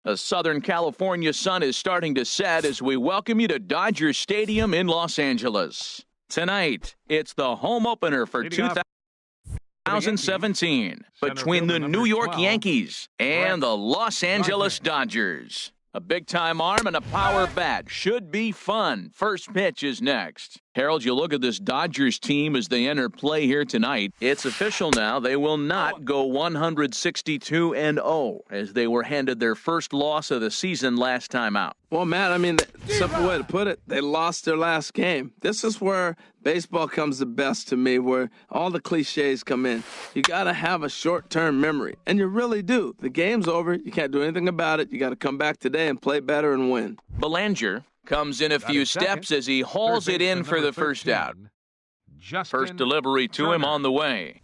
The Southern California sun is starting to set as we welcome you to Dodger Stadium in Los Angeles. Tonight, it's the home opener for 2017 between the New York Yankees and the Los Angeles Dodgers. A big-time arm and a power bat should be fun. First pitch is next. Harold, you look at this Dodgers team as they enter play here tonight. It's official now. They will not go 162-0 as they were handed their first loss of the season last time out. Well, Matt, I mean, the simple way to put it, they lost their last game. This is where baseball comes the best to me, where all the cliches come in. You got to have a short-term memory, and you really do. The game's over. You can't do anything about it. You got to come back today and play better and win. Belanger comes in a few steps as he hauls it in for the first out. First delivery to him on the way.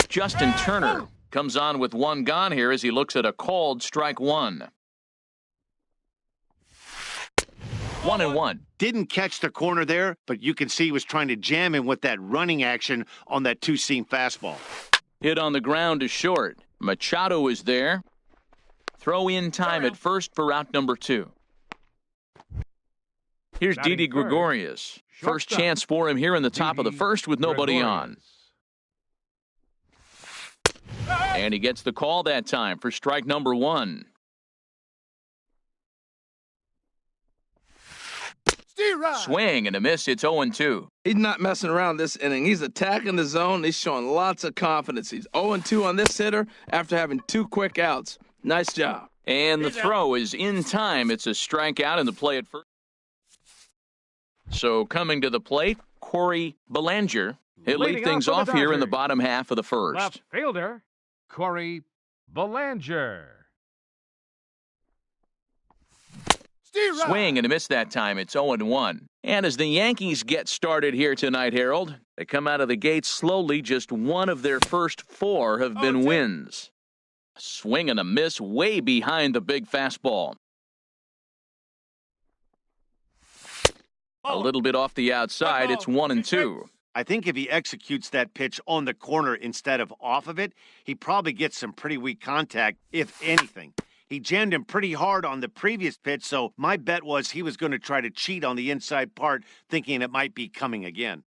Justin Turner comes on with one gone here as he looks at a called strike one. 1-1. Didn't catch the corner there, but you can see he was trying to jam him with that running action on that two-seam fastball. Hit on the ground to short. Machado is there. Throw in time at first for out number 2. Here's Didi Gregorius. First chance for him here in the top of the first with nobody on. And he gets the call that time for strike number 1. Swing and a miss. It's 0-2. He's not messing around this inning. He's attacking the zone. He's showing lots of confidence. He's 0-2 on this hitter after having 2 quick outs. Nice job. And the throw is in time. It's a strikeout in the play at first. So coming to the plate, Corey Belanger. He'll lead things off here in the bottom half of the first. Left fielder, Corey Belanger. Swing and a miss that time. It's 0-1. And as the Yankees get started here tonight, Harold, they come out of the gate slowly. Just one of their first 4 have been wins. Swing and a miss way behind the big fastball. A little bit off the outside. It's 1-2. I think if he executes that pitch on the corner instead of off of it, he probably gets some pretty weak contact, if anything. He jammed him pretty hard on the previous pitch, so my bet was he was going to try to cheat on the inside part, thinking it might be coming again.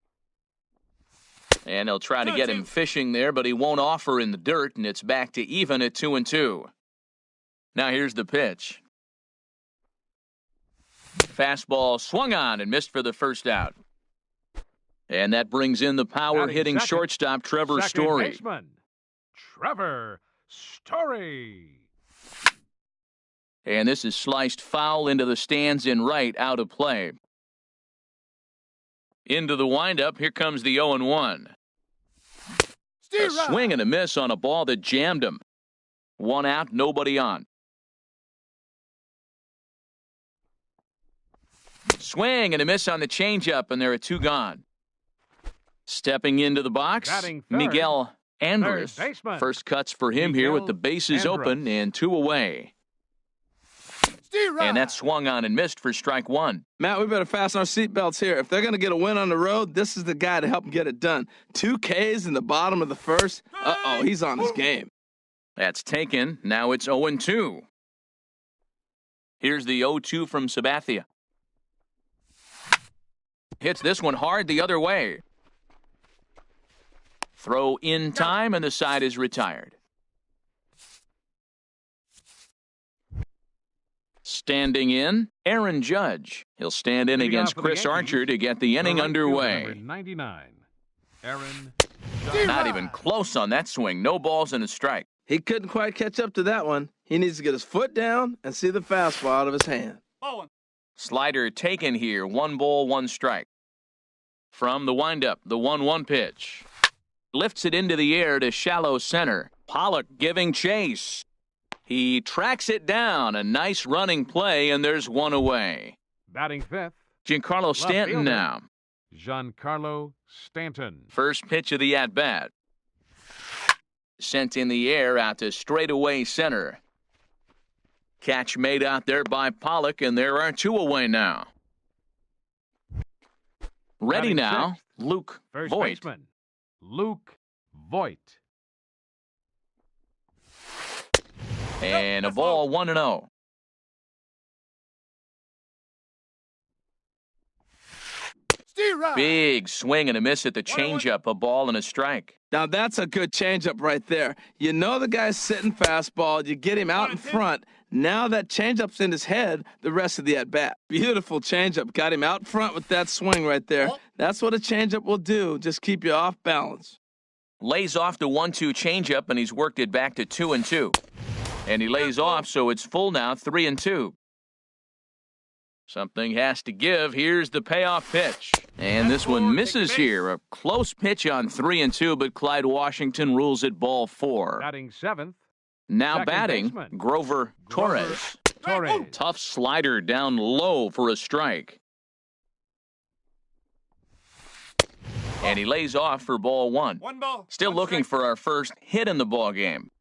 And he'll try to get him fishing there, but he won't offer in the dirt, and it's back to even at 2-2. Now here's the pitch. Fastball swung on and missed for the first out. And that brings in the power-hitting shortstop, Trevor Story. Baseman, Trevor Story. And this is sliced foul into the stands in right, out of play. Into the windup, here comes the 0-1. A swing and a miss on a ball that jammed him. 1 out, nobody on. Swing and a miss on the changeup, and there are 2 gone. Stepping into the box, Miguel Andres. First cuts for him here with the bases open and 2 away. And that swung on and missed for strike 1. Matt, we better fasten our seatbelts here. If they're going to get a win on the road, this is the guy to help them get it done. 2 Ks in the bottom of the first. He's on his game. That's taken. Now it's 0-2. Here's the 0-2 from Sabathia. Hits this one hard the other way. Throw in time, and the side is retired. Standing in, Aaron Judge. He'll stand in against Chris Archer to get the inning underway. 99, Aaron Not even close on that swing. No balls and a strike. He couldn't quite catch up to that one. He needs to get his foot down and see the fastball out of his hand. Slider taken here. 1 ball, 1 strike. From the windup, the 1-1 pitch. Lifts it into the air to shallow center. Pollock giving chase. He tracks it down. A nice running play, and there's 1 away. Batting 5th. Giancarlo Stanton now. Giancarlo Stanton. First pitch of the at-bat. Sent in the air out to straightaway center. Catch made out there by Pollock, and there are 2 away now. Ready now, Luke Voit. Baseman, Luke Voit. And a ball 1-0. Big swing and a miss at the changeup, a ball and a strike. Now that's a good changeup right there. You know the guy's sitting fastball. You get him out in front. Now that changeup's in his head the rest of the at-bat. Beautiful changeup. Got him out front with that swing right there. That's what a changeup will do. Just keep you off balance. Lays off the 1-2 changeup, and he's worked it back to 2-2. And he lays off, so it's full now, 3-2. Something has to give. Here's the payoff pitch. And this one misses here. A close pitch on 3-2, but Clyde Washington rules it ball 4. Batting seventh. Now Second batting, baseman. Grover Torres. Torres. Tough slider down low for a strike. And he lays off for ball 1. Still looking for our first hit in the ball game.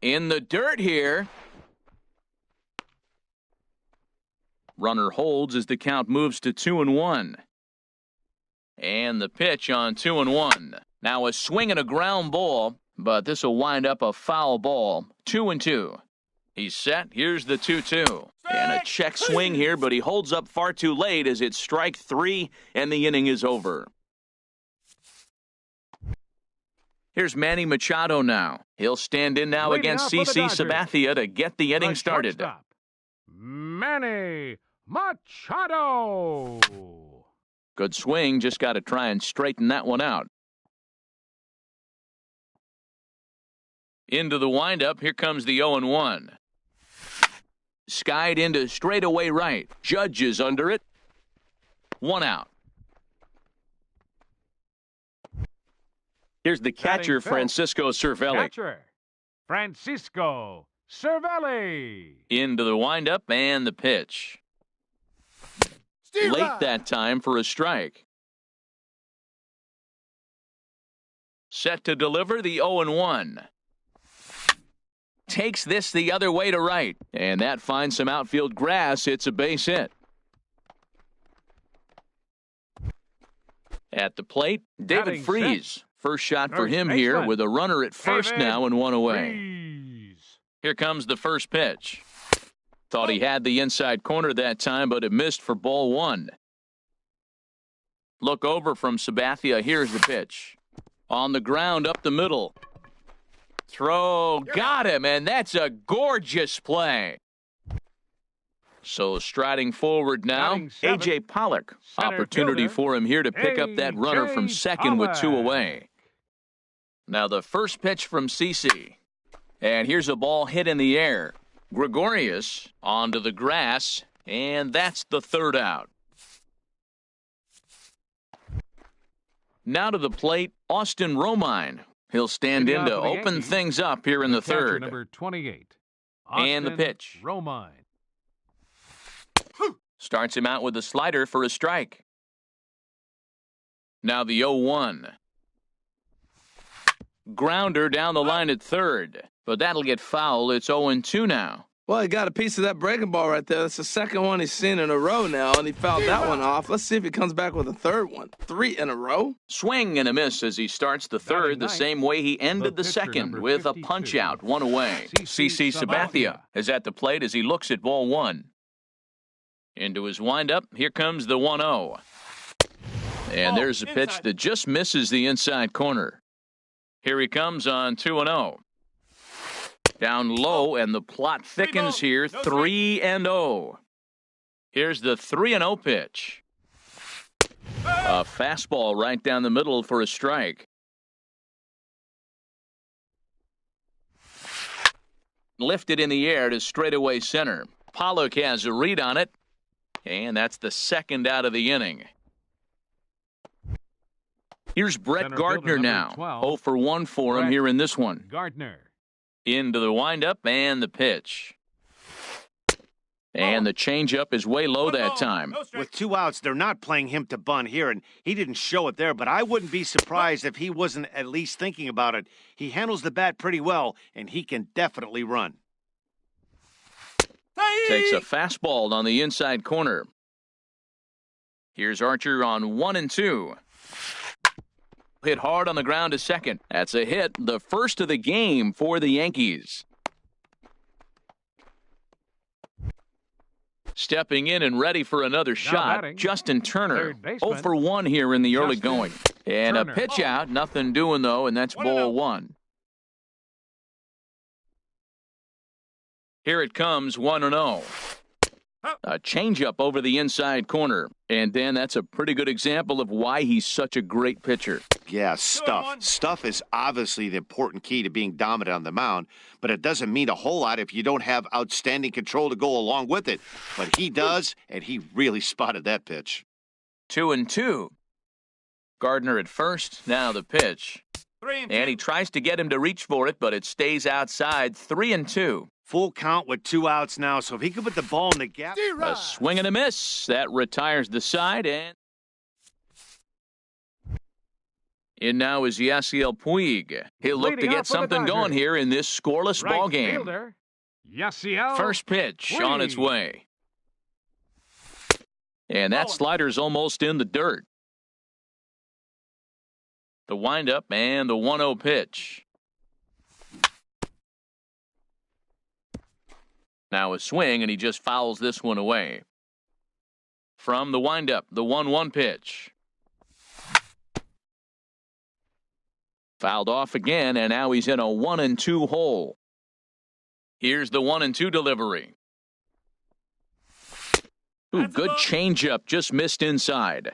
In the dirt here. Runner holds as the count moves to 2-1. And the pitch on 2-1. Now a swing and a ground ball, but this will wind up a foul ball. 2-2. He's set. Here's the 2-2. And a check swing here, but he holds up far too late as it's strike 3 and the inning is over. Here's Manny Machado now. He'll stand in now Leading against off for the CC Dodgers. Sabathia to get the inning The started. shortstop, Manny Machado. Good swing, just got to try and straighten that one out. Into the windup, here comes the 0-1. Skied into straightaway right. Judge is under it. 1 out. Here's the catcher, Batting fifth. Francisco Cervelli. Catcher, Francisco Cervelli. Into the windup and the pitch. Late that time for a strike. Set to deliver the 0-1. Takes this the other way to right. And that finds some outfield grass. It's a base hit. At the plate, David Batting Freese. First shot for First him here baseman. with a runner at first David now and 1 away. Freese. Here comes the first pitch. Thought he had the inside corner that time, but it missed for ball 1. Look over from Sabathia. Here's the pitch. On the ground up the middle. Throw. Got him, and that's a gorgeous play. So striding forward now, Batting seventh, A.J. Pollock. center Opportunity fielder, for him here to pick up that runner from A.J. second with 2 Pollock. away. Now the first pitch from CC. And here's a ball hit in the air. Gregorius onto the grass, and that's the 3rd out. Now to the plate, Austin Romine. He'll stand Leading in to off for the open Yankees, things up here in the Catcher 3rd. number 28. And the Austin pitch. Romine. Starts him out with a slider for a strike. Now the 0-1. Grounder down the line at 3rd, but that'll get foul. It's 0-2 now. Well, he got a piece of that breaking ball right there. That's the second one he's seen in a row now, and he fouled that one off. Let's see if he comes back with a 3rd one. 3 in a row. Swing and a miss as he starts the 3rd, the ninth, same way he ended the pitcher, 2nd number with a 52, punch out, 1 away. CC CC Sabathia is at the plate as he looks at ball 1. Into his windup, here comes the 1-0. And there's a pitch that just misses the inside corner. Here he comes on 2-0. Down low, and the plot thickens here, 3-0. Here's the 3-0 pitch. A fastball right down the middle for a strike. Lifted in the air to straightaway center. Pollock has a read on it, and that's the 2nd out of the inning. Here's Brett Center Gardner fielder, now. number 12. 0 for 1 for him Brett here in this one. Gardner. Into the windup and the pitch. And the changeup is way low that time. With 2 outs, they're not playing him to bunt here, and he didn't show it there, but I wouldn't be surprised if he wasn't at least thinking about it. He handles the bat pretty well, and he can definitely run. Takes a fastball on the inside corner. Here's Archer on 1-2. Hit hard on the ground to second. That's a hit, the first of the game for the Yankees. Stepping in and ready for another shot, batting, Justin Turner. third baseman, 0 for 1 here in the early Justin going. And Turner. a pitch out, nothing doing though, and that's ball 1. Here it comes, 1-0. A changeup over the inside corner. And, Dan, that's a pretty good example of why he's such a great pitcher. Yeah, stuff. Stuff is obviously the important key to being dominant on the mound, but it doesn't mean a whole lot if you don't have outstanding control to go along with it. But he does, and he really spotted that pitch. 2-2. Gardner at first, now the pitch. And he tries to get him to reach for it, but it stays outside. 3-2. Full count with 2 outs now, so if he could put the ball in the gap. A swing and a miss. That retires the side, and in now is Yasiel Puig. He'll look to Leading get off for the something going Dodgers. here in this scoreless Right ball game. fielder, Yasiel First pitch on its Puig. way. And that slider's almost in the dirt. The windup and the 1-0 pitch. Now a swing, and he just fouls this one away. From the windup, the 1-1 pitch. Fouled off again, and now he's in a 1-2 hole. Here's the 1-2 delivery. Ooh, good changeup, just missed inside.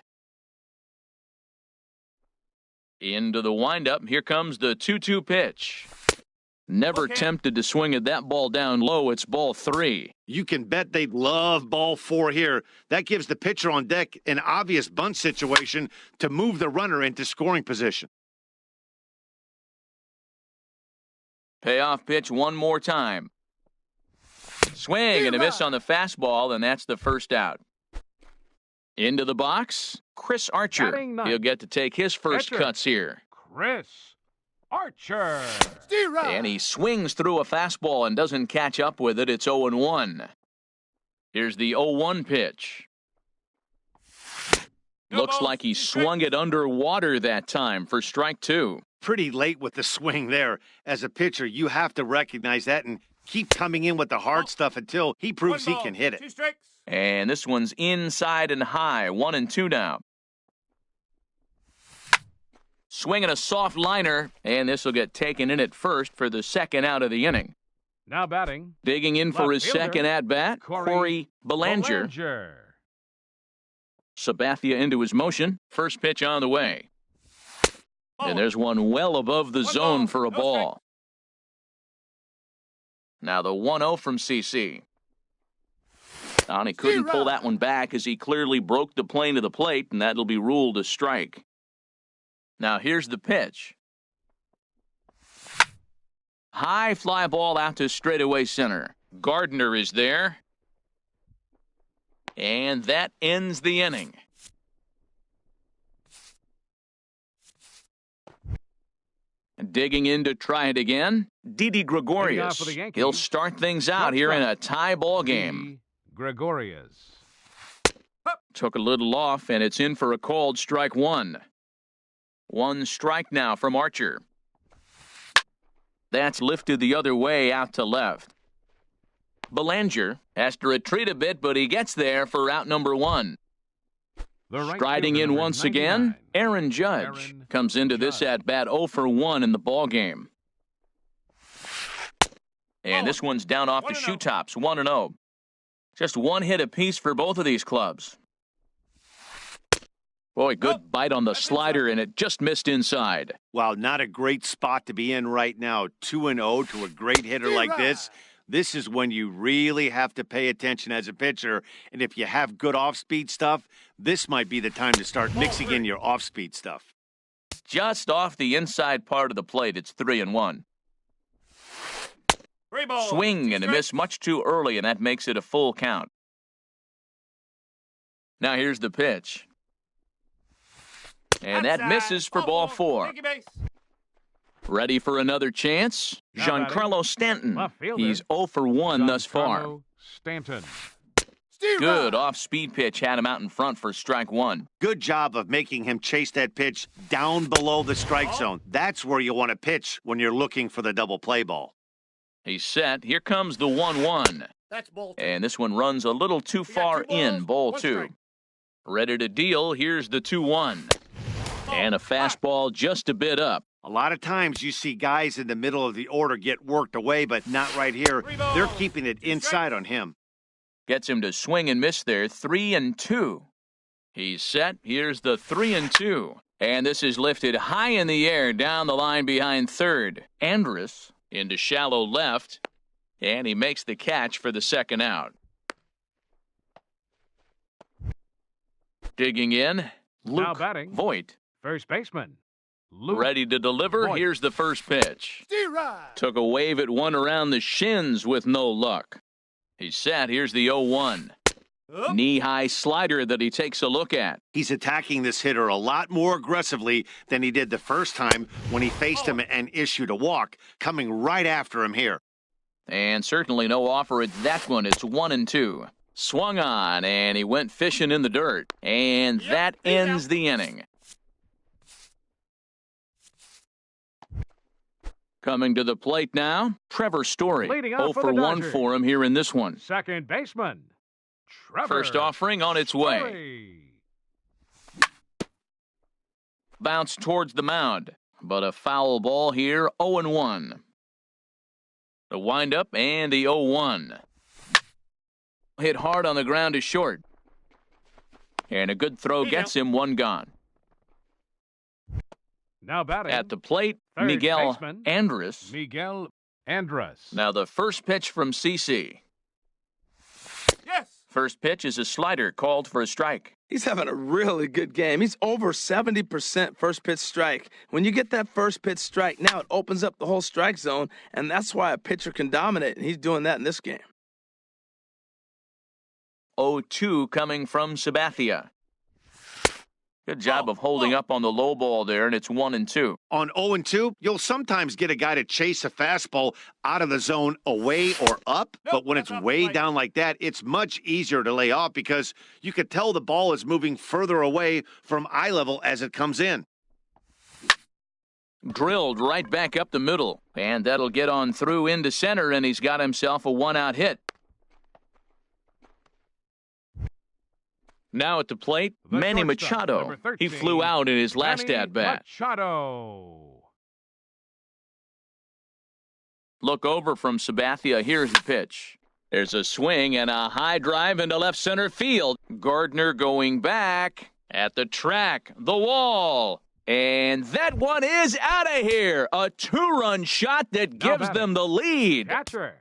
Into the windup, here comes the 2-2 pitch. Never tempted to swing at that ball down low. It's ball 3. You can bet they'd love ball 4 here. That gives the pitcher on deck an obvious bunt situation to move the runner into scoring position. Payoff pitch one more time. Swing and a miss on the fastball, and that's the first out. Into the box, Chris Archer. Batting ninth. He'll get to take his first Catcher. cuts here. Chris Archer. And he swings through a fastball and doesn't catch up with it. It's 0-1. Here's the 0-1 pitch. Looks like he swung it underwater that time for strike 2. Pretty late with the swing there. As a pitcher, you have to recognize that and keep coming in with the hard stuff until he proves he can hit it. And this one's inside and high. 1-2 now. Swinging a soft liner, and this will get taken in at first for the second out of the inning. Now batting, Digging in for left his fielder, second at-bat, Corey Belanger. Sabathia into his motion. First pitch on the way. And there's one well above the zone for a ball. Now the 1-0 from CC. And he couldn't pull that one back as he clearly broke the plane to the plate, and that'll be ruled a strike. Now here's the pitch. High fly ball out to straightaway center. Gardner is there. And that ends the inning. Digging in to try it again, Didi Gregorius. for the Yankees. He'll start things out here in a tie ball game. Gregorius. Took a little off, and it's in for a called strike 1. 1 strike now from Archer. That's lifted the other way out to left. Belanger has to retreat a bit, but he gets there for out number 1. The right Striding fielder, in number once 99. again, Aaron Judge Aaron comes into this Judge. at-bat 0 for 1 in the ball game. And this one's down off the shoe tops, 1-0. Just one hit apiece for both of these clubs. Boy, good bite on the slider, and it just missed inside. Wow, not a great spot to be in right now. 2-0 to a great hitter like this. This is when you really have to pay attention as a pitcher. And if you have good off-speed stuff, this might be the time to start mixing in your off-speed stuff. Just off the inside part of the plate, it's 3-1. Swing and a miss much too early, and that makes it a full count. Now here's the pitch. And that misses for ball 4. Ready for another chance? Now Giancarlo Stanton. Left fielder. He's 0 for 1 thus far. Giancarlo Stanton. Good off-speed pitch had him out in front for strike 1. Good job of making him chase that pitch down below the strike zone. That's where you want to pitch when you're looking for the double play ball. He's set. Here comes the 1-1. That's ball two. And this one runs a little too far in, ball two. Ready to deal, here's the 2-1. And a fastball just a bit up. A lot of times you see guys in the middle of the order get worked away, but not right here. They're keeping it inside on him. Gets him to swing and miss there, 3-2. He's set, here's the 3-2. And this is lifted high in the air down the line behind third. Andrus into shallow left, and he makes the catch for the second out. Digging in, Now Luke batting. Voigt. First baseman, Luke. Ready to deliver. Voigt. Here's the first pitch. Took a wave at one around the shins with no luck. He's set. Here's the 0-1. Knee-high slider that he takes a look at. He's attacking this hitter a lot more aggressively than he did the first time when he faced him and issued a walk, coming right after him here. And certainly no offer at that one. It's 1-2. Swung on, and he went fishing in the dirt. And that ends the inning. Coming to the plate now, Trevor Story. Leading off 0 for for the 1 Dodgers. for him here in this one. Second baseman, Trevor. First offering on its way. Story. Bounce towards the mound, but a foul ball here, 0-1. The windup and the 0-1. Hit hard on the ground to short. And a good throw gets him one gone. Now batting. At the plate, Third Miguel baseman, Andrus. Miguel Andrus. Now the first pitch from CC. Yes. First pitch is a slider called for a strike. He's having a really good game. He's over 70% first pitch strike. When you get that first pitch strike, now it opens up the whole strike zone, and that's why a pitcher can dominate, and he's doing that in this game. 0-2 coming from Sabathia. Good job of holding up on the low ball there, and it's 1-2. On 0-2, you'll sometimes get a guy to chase a fastball out of the zone away or up, but when it's way down like that, it's much easier to lay off because you could tell the ball is moving further away from eye level as it comes in. Drilled right back up the middle, and that'll get on through into center, and he's got himself a one-out hit. Now at the plate, The Manny shortstop, Machado. number 13, He flew out in his last Manny at-bat. Machado. Look over from Sabathia. Here's the pitch. There's a swing and a high drive into left center field. Gardner going back at the track, the wall. And that one is out of here. A two-run shot that gives batting. them the lead. Catcher.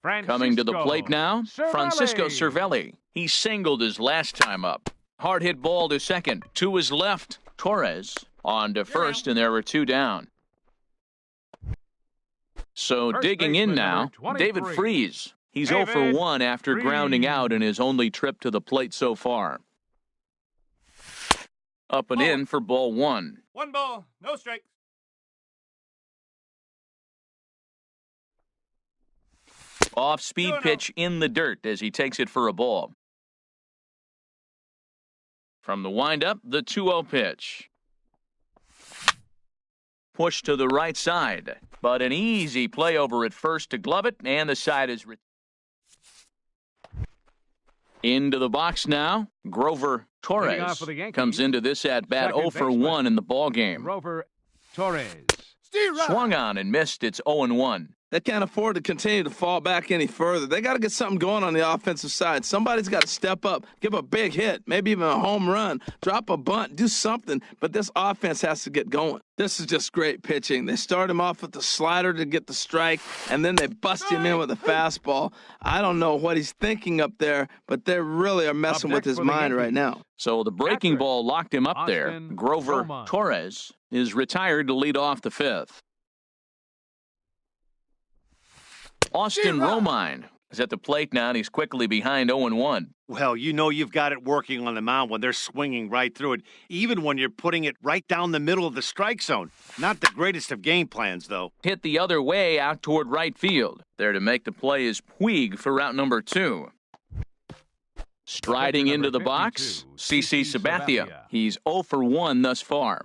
Coming to the plate now, Cervelli. Francisco Cervelli. He singled his last time up. Hard hit ball to second. To his left, Torres on to first, and there were two down. So First digging in baseman, now, number David 23. Freese. He's David 0 for 1 after grounding Freese. out in his only trip to the plate so far. Up and in for ball 1. 1 ball, no strikes. Off-speed pitch in the dirt as he takes it for a ball. From the windup, the 2-0 pitch. Push to the right side, but an easy play over at first to glove it, and the side is into the box now. Grover Leading off Torres for the Yankees, comes into this at-bat second 0 for baseman, 1 in the ballgame. Grover Torres. Swung on and missed. It's 0-1. They can't afford to continue to fall back any further. They got to get something going on the offensive side. Somebody's got to step up, give a big hit, maybe even a home run, drop a bunt, do something. But this offense has to get going. This is just great pitching. They start him off with the slider to get the strike, and then they bust him in with a fastball. I don't know what he's thinking up there, but they really are messing Up with next his for the mind right Yankees. now. So the breaking Catcher, ball locked him up there. Austin Grover Romine. Torres is retired to lead off the fifth. Austin Romine is at the plate now, and he's quickly behind 0-1. Well, you know you've got it working on the mound when they're swinging right through it, even when you're putting it right down the middle of the strike zone. Not the greatest of game plans, though. Hit the other way out toward right field. There to make the play is Puig for route number 2. Striding Number into the box, 52, CC CC Sabathia. Sabathia. He's 0 for 1 thus far.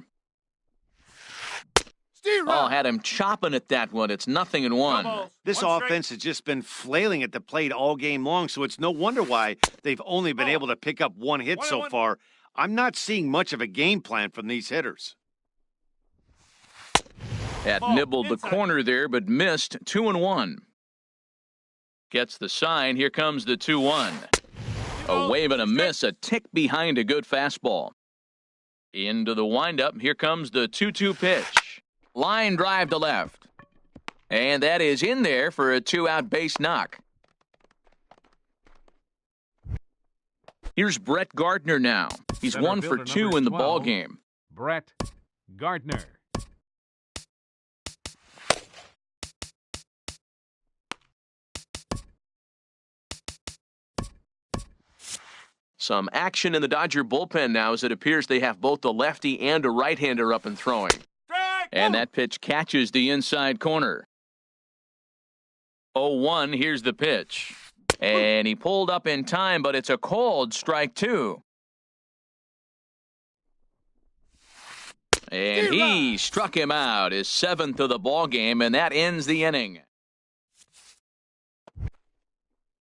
Oh, had him chopping at that one. It's 0-1. This offense has just been flailing at the plate all game long, so it's no wonder why they've only been able to pick up one hit so far. I'm not seeing much of a game plan from these hitters. That nibbled the corner there, but missed. 2-1. Gets the sign. Here comes the 2-1. A wave and a miss, a tick behind a good fastball. Into the windup. Here comes the 2-2 pitch. Line drive to left. And that is in there for a 2-out base knock. Here's Brett Gardner now. He's Center 1 for fielder 2 in the 12, ball game. Brett Gardner. Some action in the Dodger bullpen now as it appears they have both a lefty and a right-hander up and throwing. And that pitch catches the inside corner. 0-1, here's the pitch. And he pulled up in time, but it's a cold strike 2. And he struck him out, his 7th of the ball game, and that ends the inning.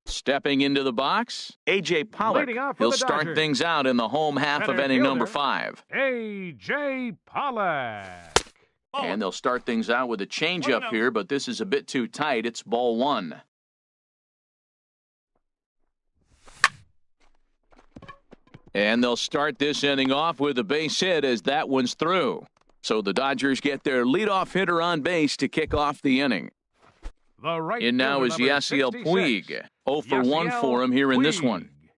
Stepping into the box, A.J. Pollock. Leading off for He'll the start Dodgers. things out in the home half of Center inning number fielder, 5. A.J. Pollock. And they'll start things out with a changeup here, but this is a bit too tight. It's ball 1. And they'll start this inning off with a base hit as that one's through. So the Dodgers get their leadoff hitter on base to kick off the inning. The right And now fielder, is number Yasiel 66. Puig. 0 for 1 Yasiel for him here in this one. Puig.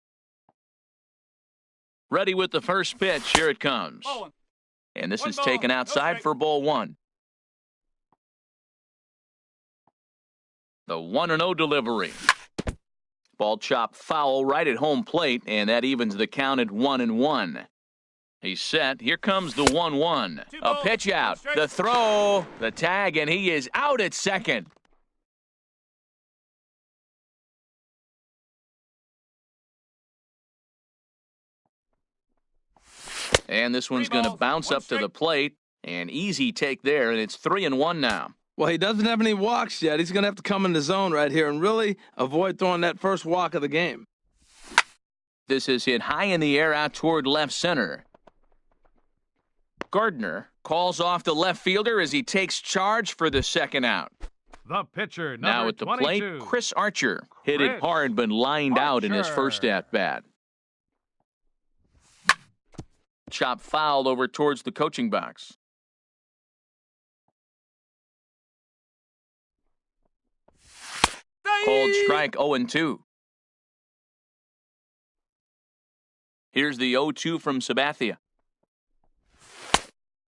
Ready with the first pitch. Here it comes. And this is taken outside for ball 1. The 1-0 delivery. Ball chopped foul right at home plate, and that evens the count at 1-1. He's set. Here comes the 1-1. A pitch out. The throw, the tag, and he is out at second. And this one's going to bounce up to the plate. An easy take there, and it's 3-1 now. Well, he doesn't have any walks yet. He's going to have to come in the zone right here and really avoid throwing that first walk of the game. This is hit high in the air out toward left center. Gardner calls off the left fielder as he takes charge for the second out. The pitcher, number Now at the 22. plate, Chris Archer. Hit it Chris hard but lined out in his first Archer. at-bat. Chop foul over towards the coaching box. Cold strike 0-2. Here's the 0-2 from Sabathia.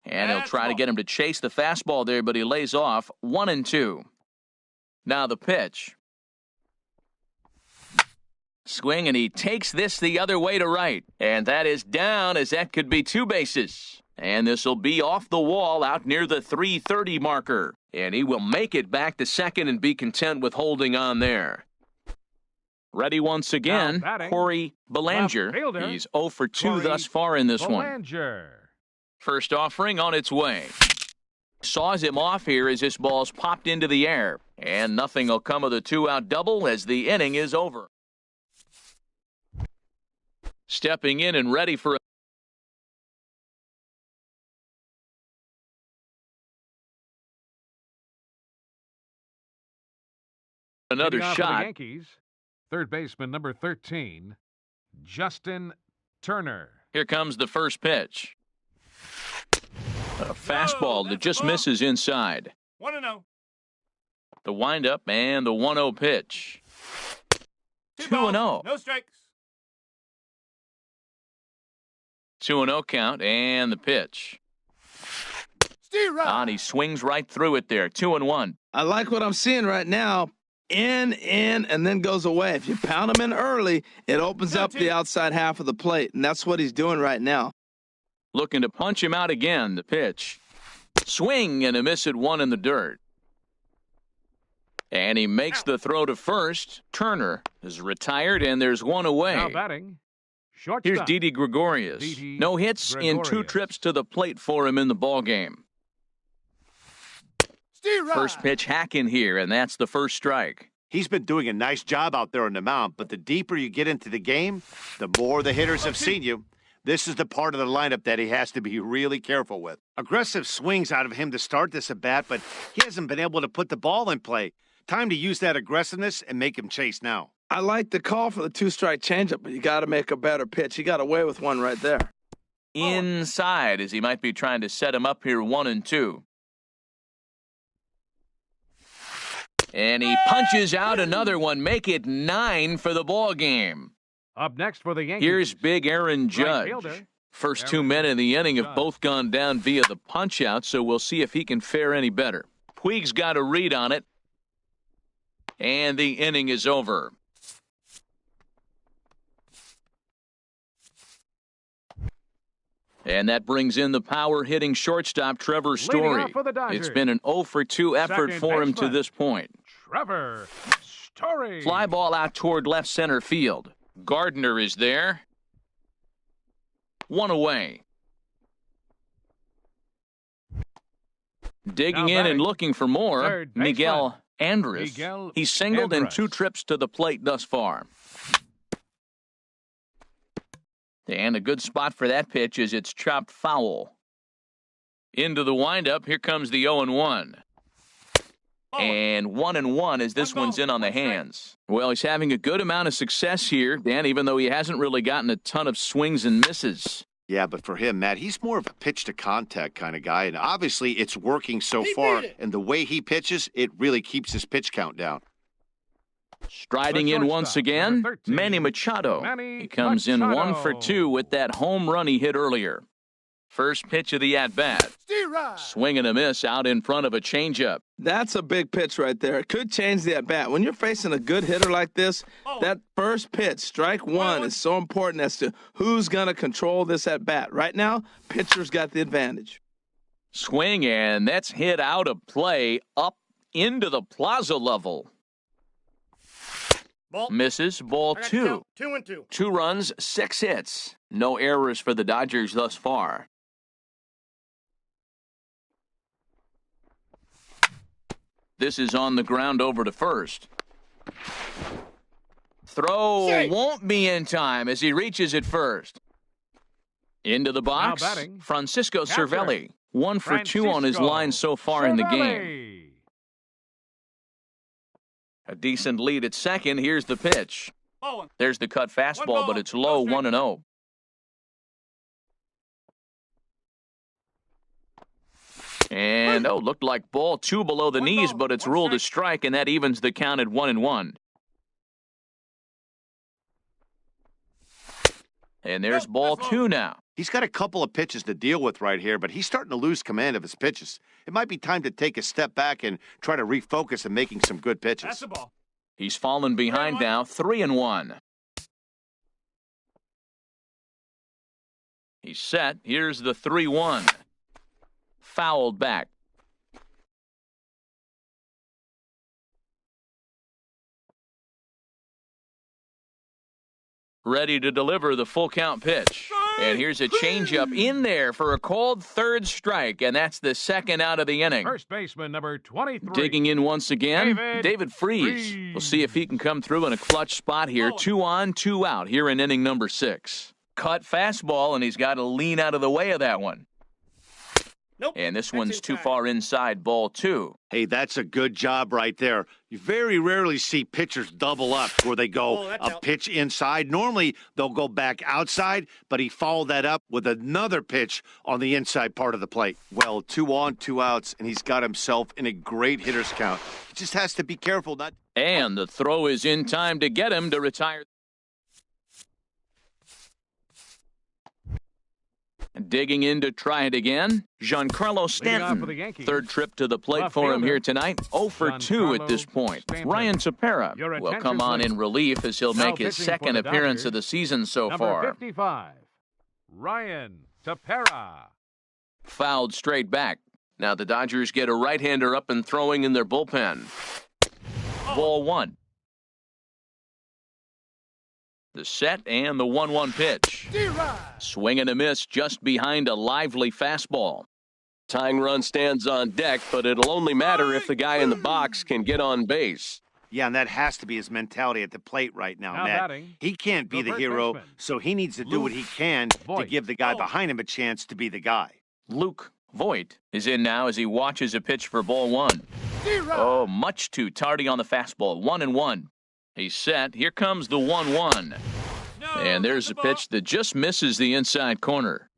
And he'll try to get him to chase the fastball there, but he lays off. 1-2. Now the pitch. Swing, and he takes this the other way to right. And that is down, as that could be 2 bases. And this will be off the wall out near the 330 marker. And he will make it back to second and be content with holding on there. Ready once again, Now batting, Corey Belanger. left fielder, He's 0 for 2 Corey thus far in this one. Belanger. First offering on its way. Saws him off here as this ball's popped into the air. And nothing will come of the 2-out double as the inning is over. Stepping in and ready for another Leading off for the shot. Yankees, third baseman number 13, Justin Turner. Here comes the first pitch. A fastball that just misses inside. 1-0. The windup and the 1-0 pitch. 2-0. No strikes. 2-0 count and the pitch. And he swings right through it there. 2-1. I like what I'm seeing right now. In, and then goes away. If you pound him in early, it opens up the outside half of the plate, and that's what he's doing right now. Looking to punch him out again. The pitch. Swing and a miss at 1 in the dirt. And he makes the throw to first. Turner is retired, and there's 1 away. Now batting, shortstop. Here's Didi Gregorius. Didi No hits in 2 Gregorius. trips to the plate for him in the ball game. First pitch hacking here, and that's the first strike. He's been doing a nice job out there on the mound, but the deeper you get into the game, the more the hitters have seen you. This is the part of the lineup that he has to be really careful with. Aggressive swings out of him to start this at bat, but he hasn't been able to put the ball in play. Time to use that aggressiveness and make him chase now. I like the call for the two-strike changeup, but you got to make a better pitch. He got away with one right there. Inside, as he might be trying to set him up here 1-2. And he punches out another one, make it 9 for the ball game. Up next for the Yankees. Here's big Aaron Judge. fielder, First 2 men in the inning have both gone down via the punch-out, so we'll see if he can fare any better. Puig's got a read on it, and the inning is over. And that brings in the power-hitting shortstop, Trevor Story. off for the Dodgers. It's been an 0-for-2 effort Second for him to baseman. this point. Trevor Story. Fly ball out toward left center field. Gardner is there. One away. Digging Now in and batting. looking for more, Third baseman. Miguel Andres. Miguel He's singled in Andres. 2 trips to the plate thus far. And a good spot for that pitch is it's chopped foul. Into the windup, here comes the 0-1. And 1-1 as this one's in on the hands. Well, he's having a good amount of success here, Dan, even though he hasn't really gotten a ton of swings and misses. Yeah, but for him, Matt, he's more of a pitch-to-contact kind of guy, and obviously it's working so far, and the way he pitches, it really keeps his pitch count down. Striding The in shortstop, once again, number 13, Manny Machado. Manny He comes in Machado. 1-for-2 with that home run he hit earlier. First pitch of the at-bat. Swing and a miss out in front of a changeup. That's a big pitch right there. It could change the at-bat. When you're facing a good hitter like this, that first pitch, strike one, is so important as to who's going to control this at-bat. Right now, pitcher's got the advantage. Swing, and that's hit out of play up into the plaza level. Misses, ball 2. 2-2. 2 runs, 6 hits. No errors for the Dodgers thus far. This is on the ground over to first. Throw Safe. won't be in time as he reaches it first. Into the box, Now batting, Francisco catcher, Cervelli. 1-for-2 on his Francisco line so far in the game. Cervelli. A decent lead at second. Here's the pitch. Ball. There's the cut fastball, ball, but it's low, no strike. 1-0. And, looked like ball 2 below the knees, ball, but it's 1 ruled a strike. strike, and that evens the count at 1-1. And there's ball 2 now. He's got a couple of pitches to deal with right here, but he's starting to lose command of his pitches. It might be time to take a step back and try to refocus on making some good That's pitches. the ball. He's fallen behind now, 3-1. He's set. Here's the 3-1. Fouled back. Ready to deliver the full count pitch. And here's a changeup in there for a called third strike, and that's the second out of the inning. First baseman number 23. Digging in once again, David Freese. Freese. We'll see if he can come through in a clutch spot here. 2 on, 2 out here in inning number 6. Cut fastball, and he's got to lean out of the way of that one. Nope. And this That's one's too inside. far inside, ball 2. Hey, that's a good job right there. You very rarely see pitchers double up where they go Oh, that's a out. pitch inside. Normally, they'll go back outside, but he followed that up with another pitch on the inside part of the plate. Well, 2 on, 2 outs, and he's got himself in a great hitter's count. He just has to be careful not. And the throw is in time to get him to retire. Digging in to try it again, Giancarlo Leading off Stanton. for the Yankees. Third trip to the plate Left for him fielder, here tonight. 0 for 2 at this point. Stanton. Ryan Tepera Your will attention, come on please. in relief as he'll Now make his pitching for second the appearance Dodgers, of the season so number far. 55, Ryan Tepera. Fouled straight back. Now the Dodgers get a right-hander up and throwing in their bullpen. Ball 1. The set and the 1-1 pitch. Swing and a miss just behind a lively fastball. Tying run stands on deck, but it'll only matter if the guy in the box can get on base. Yeah, and that has to be his mentality at the plate right now, Now Matt. batting, He can't be the the first hero, baseman, so he needs to do what he Luke can to Voit. give the guy behind him a chance to be the guy. Luke Voit is in now as he watches a pitch for ball one. Oh, much too tardy on the fastball. 1-1. He's set. Here comes the 1-1. And there's a pitch that just misses the inside corner.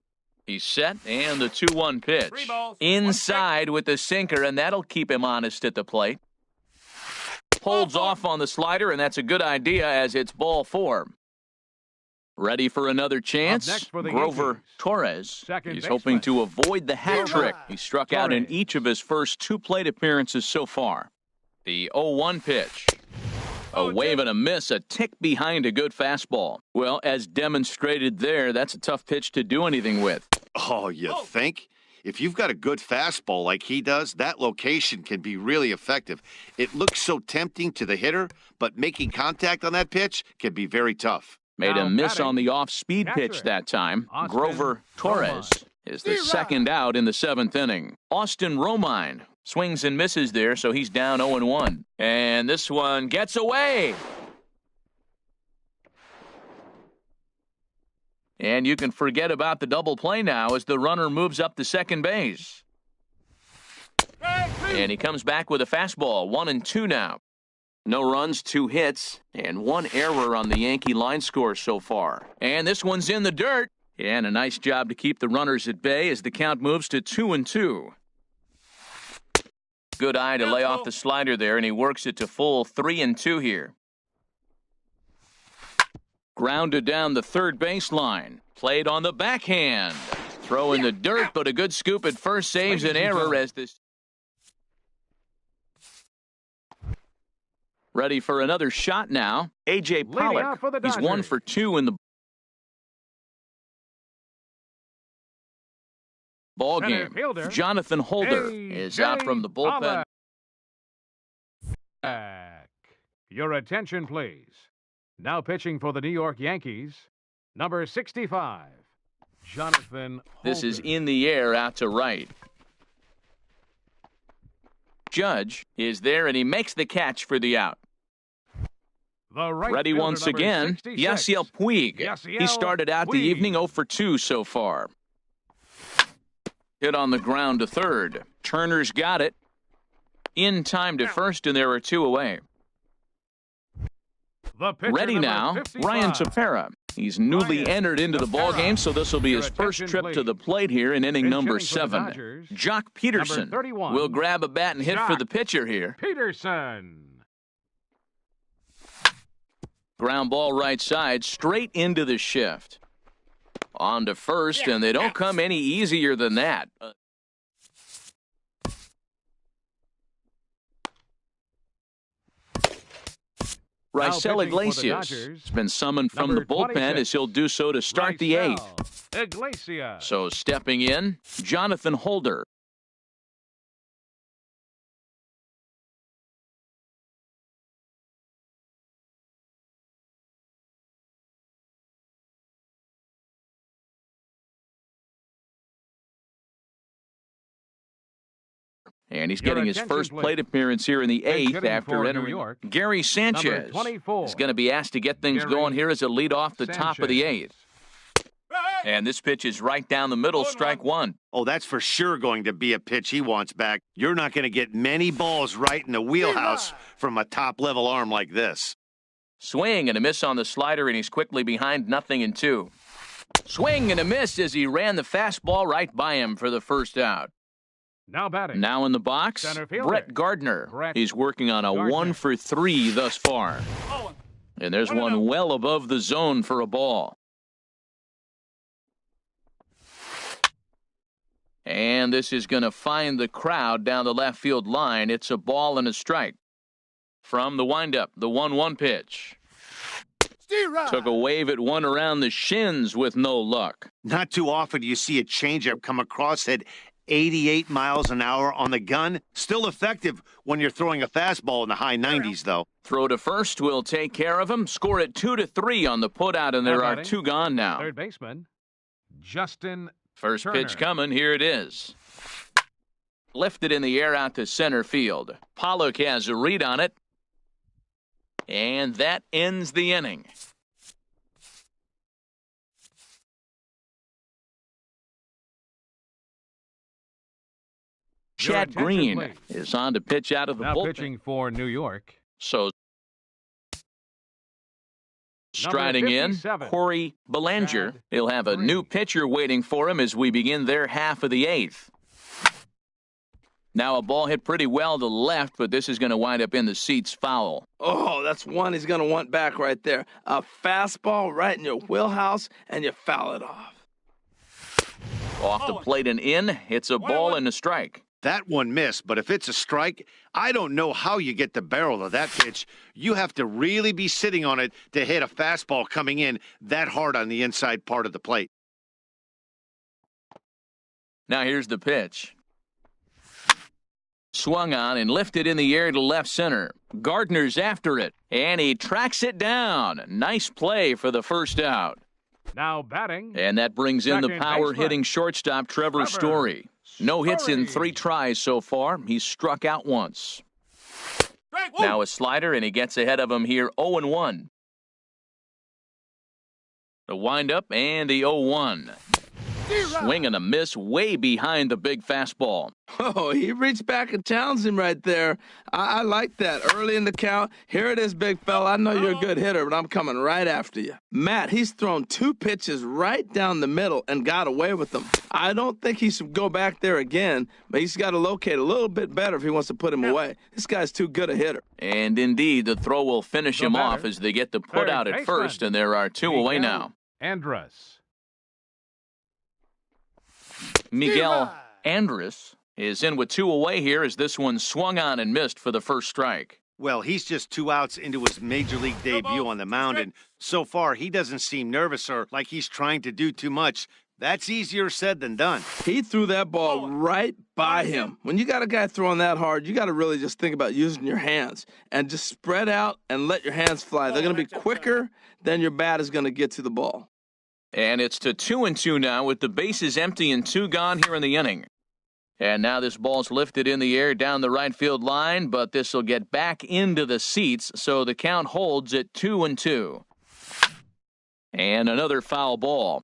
He's set, and the 2-1 pitch. 3 balls, 1 Inside with the sinker, and that'll keep him honest at the plate. Holds off on the slider, and that's a good idea as it's ball 4. Ready for another chance? next for the Grover Yankees. Torres. Second He's baseman. hoping to avoid the hat trick. He struck out in Torres. each of his first 2 plate appearances so far. The 0-1 pitch. A wave and a miss, a tick behind a good fastball. Well, as demonstrated there, that's a tough pitch to do anything with. Oh, you think? If you've got a good fastball like he does, that location can be really effective. It looks so tempting to the hitter, but making contact on that pitch can be very tough. Made Now a miss batting, on the off-speed pitch catcher, that time. Austin Grover Torres is the second out in the 7th inning. Austin Romine swings and misses there, so he's down 0-1. And this one gets away. And you can forget about the double play now as the runner moves up to second base. And he comes back with a fastball. 1-2 now. No runs, 2 hits, and 1 error on the Yankee line score so far. And this one's in the dirt. And a nice job to keep the runners at bay as the count moves to 2-2. Good eye to lay off the slider there, and he works it to full 3-2 here. Grounded down the third baseline. Played on the backhand. Throw in the dirt, but a good scoop at first saves an error as this. Ready for another shot now. A.J. Leading off Pollock. for the He's 1 Dodgers. for 2 in the ball Center game. fielder, Jonathan Holder is out from the bullpen. Back. Your attention, please. Now pitching for the New York Yankees, number 65, Jonathan Holder. This is in the air out to right. Judge is there, and he makes the catch for the out. The right Ready fielder, once number again, 66, Yasiel Puig. Yasiel He started out the Puig. evening 0 for 2 so far. Hit on the ground to third. Turner's got it. In time to first, and there are 2 away. The pitcher, Ready number now, 55. Ryan Tepera. He's newly Ryan entered into the ball Tepera. game, so this will be Your his first attention, trip to please. the plate here in inning Pinch number hitting for the 7. Dodgers, Jock Peterson number 31, will grab a bat and hit for Jock the pitcher here. Peterson. Ground ball right side, straight into the shift. On to first, and they don't come any easier than that. Raisel pitching for the Iglesias Dodgers, has been summoned from number the bullpen 26, as he'll do so to start the 8th. Raisel Iglesias. So stepping in, Jonathan Holder. And he's Your getting his attention, first please. plate appearance here in the Pinch 8th hitting after for New entering. York, Gary Sanchez number 24, is going to be asked to get things Gary going here as a lead off the top of the Sanchez. 8th. And this pitch is right down the middle, strike 1. Oh, that's for sure going to be a pitch he wants back. You're not going to get many balls right in the wheelhouse from a top-level arm like this. Swing and a miss on the slider, and he's quickly behind 0-2. Swing and a miss as he ran the fastball right by him for the first out. Now batting. Now in the box, Center fielder, Brett Gardner. Brett He's working on a Gardner. 1 for 3 thus far. And there's one well above the zone for a ball. And this is going to find the crowd down the left field line. It's a ball and a strike. From the windup, the 1-1 pitch. Took a wave at one around the shins with no luck. Not too often do you see a changeup come across at 88 miles an hour on the gun. Still effective when you're throwing a fastball in the high 90s, though. Throw to first will take care of him. Score it 2-3 on the putout, and there are batting, 2 gone now. Third baseman, Justin First Turner. pitch coming. Here it is. Lifted in the air out to center field. Pollock has a read on it. And that ends the inning. Chad Green is on to pitch out of the Now bullpen. pitching for New York. So striding in, Corey Belanger. He'll have a new pitcher waiting for him as we begin their half of the eighth. Now a ball hit pretty well to left, but this is going to wind up in the seats foul. Oh, that's one he's going to want back right there. A fastball right in your wheelhouse, and you foul it off. Off the plate and in. It's a ball and a strike. That one missed, but if it's a strike, I don't know how you get the barrel of that pitch. You have to really be sitting on it to hit a fastball coming in that hard on the inside part of the plate. Now here's the pitch. Swung on and lifted in the air to left center. Gardner's after it, and he tracks it down. Nice play for the first out. Now batting. And that brings in the power-hitting shortstop, Trevor Story. No hits in 3 tries so far. He's struck out once. Now a slider, and he gets ahead of him here 0-1. The windup and the 0-1. Swing and a miss way behind the big fastball. Oh, he reached back and challenged him right there. I like that. Early in the count, here it is, big fella. I know you're a good hitter, but I'm coming right after you. Matt, he's thrown 2 pitches right down the middle and got away with them. I don't think he should go back there again, but he's got to locate a little bit better if he wants to put him away. This guy's too good a hitter. And indeed, the throw will finish him off as they get the put out at first, and there are 2 away now. Andrus. Miguel Andrus is in with 2 away here as this one swung on and missed for the first strike. Well, he's just 2 outs into his major league debut on the mound, and so far he doesn't seem nervous or like he's trying to do too much. That's easier said than done. He threw that ball right by him. When you got a guy throwing that hard, you got to really just think about using your hands and just spread out and let your hands fly. They're going to be quicker than your bat is going to get to the ball. And it's to 2-2 now with the bases empty and 2 gone here in the inning. And now this ball's lifted in the air down the right field line, but this will get back into the seats, so the count holds at 2-2. And another foul ball.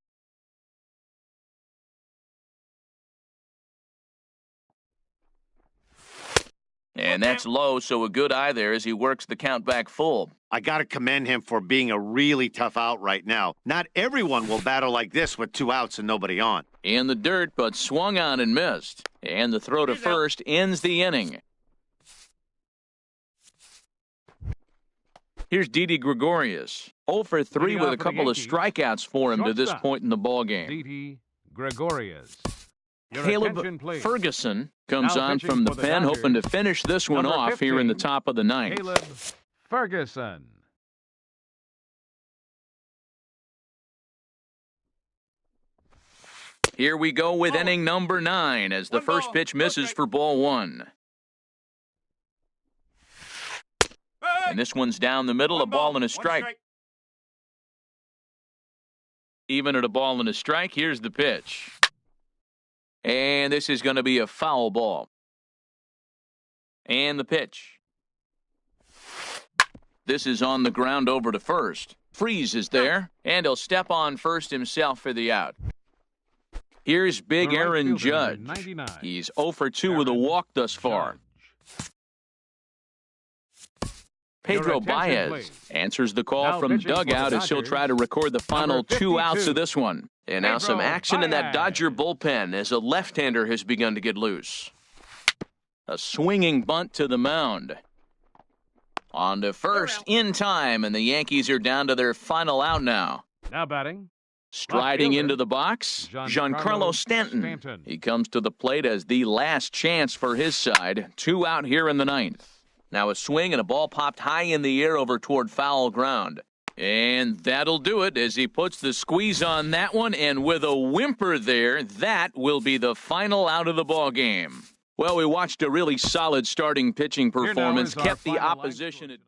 And that's low, so a good eye there as he works the count back full. I got to commend him for being a really tough out right now. Not everyone will battle like this with 2 outs and nobody on. In the dirt, but swung on and missed. And the throw to first ends the inning. Here's Didi Gregorius. 0 for 3 with a couple of strikeouts for him to this point in the ballgame. Didi Gregorius. Caleb Ferguson comes on from the pen, hoping to finish this one off here in the top of the 9th. Caleb Ferguson. Here we go with inning number 9 as the first pitch misses for ball 1. And this one's down the middle, a ball and a strike. Even at a ball and a strike, here's the pitch. And this is going to be a foul ball. And the pitch. This is on the ground over to first. Freeze is there, and he'll step on first himself for the out. Here's big Aaron Judge. He's 0 for 2 with a walk thus far. Pedro Baez answers the call from dugout as he'll try to record the final 2 outs of this one. And now some action in that Dodger bullpen as a left-hander has begun to get loose. A swinging bunt to the mound. On to first in time, and the Yankees are down to their final out now. Now batting. Striding into the box, Giancarlo Stanton. He comes to the plate as the last chance for his side. 2 out here in the 9th. Now a swing and a ball popped high in the air over toward foul ground. And that'll do it as he puts the squeeze on that one, and with a whimper there, that will be the final out of the ball game. Well, we watched a really solid starting pitching performance, kept the opposition at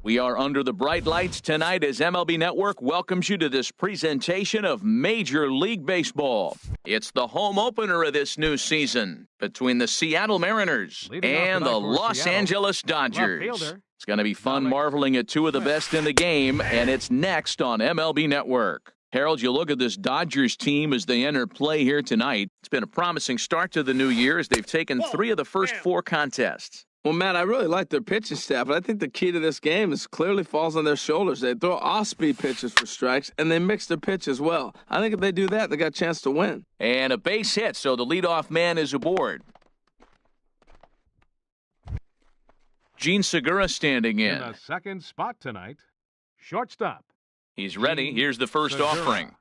We are under the bright lights tonight as MLB Network welcomes you to this presentation of Major League Baseball. It's the home opener of this new season between the Seattle Mariners and the Los Angeles Dodgers. It's going to be fun marveling at two of the best in the game, and it's next on MLB Network. Harold, you look at this Dodgers team as they enter play here tonight. It's been a promising start to the new year as they've taken 3 of the first 4 contests. Well, Matt, I really like their pitching staff, but I think the key to this game is clearly falls on their shoulders. They throw off-speed pitches for strikes, and they mix their pitch as well. I think if they do that, they got a chance to win. And a base hit, so the leadoff man is aboard. Gene Segura standing in. In the second spot tonight, shortstop. He's ready. Here's the first offering.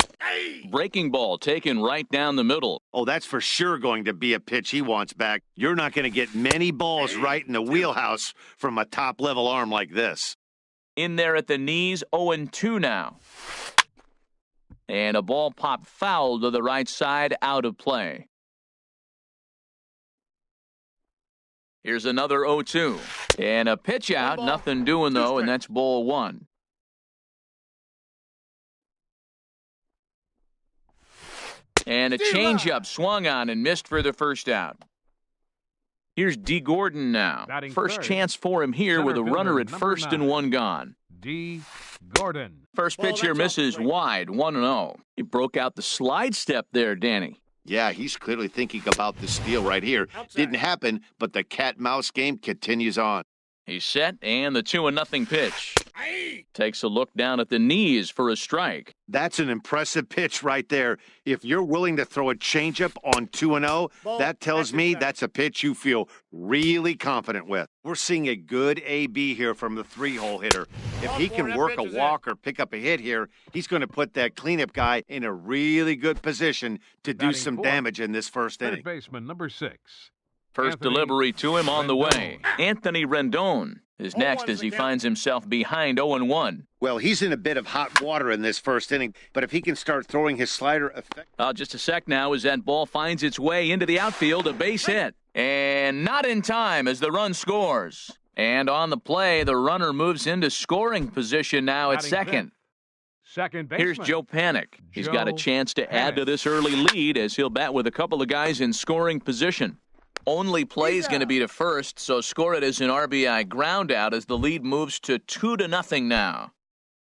Breaking ball taken right down the middle. Oh, that's for sure going to be a pitch he wants back. You're not going to get many balls right in the wheelhouse from a top-level arm like this. In there at the knees, 0-2 now. And a ball popped foul to the right side, out of play. Here's another 0-2. And a pitch out, nothing doing though, and that's ball 1. And a changeup swung on and missed for the first out. Here's D. Gordon now. First chance for him here with a runner at first and 1 gone. D. Gordon. First pitch here misses wide, 1-0. He broke out the slide step there, Danny. Yeah, he's clearly thinking about the steal right here. Didn't happen, but the cat-mouse game continues on. He's set, and the 2-0 pitch. Takes a look down at the knees for a strike. That's an impressive pitch right there. If you're willing to throw a changeup on 2-0, that tells me that's a pitch you feel really confident with. We're seeing a good AB here from the 3-hole hitter. If he can work a walk or pick up a hit here, he's going to put that cleanup guy in a really good position to do some damage in this first inning. Third baseman, number 6. First delivery to him on the way. Anthony Rendon is next as he finds himself behind 0-1. Well, he's in a bit of hot water in this first inning, but if he can start throwing his slider effectively. Just a sec now as that ball finds its way into the outfield, a base hit. And not in time as the run scores. And on the play, the runner moves into scoring position now at second. Second baseman. Here's Joe Panik. He's got a chance to add to this early lead as he'll bat with a couple of guys in scoring position. Only play is going to be to first, so score it as an RBI ground out as the lead moves to 2-0 now.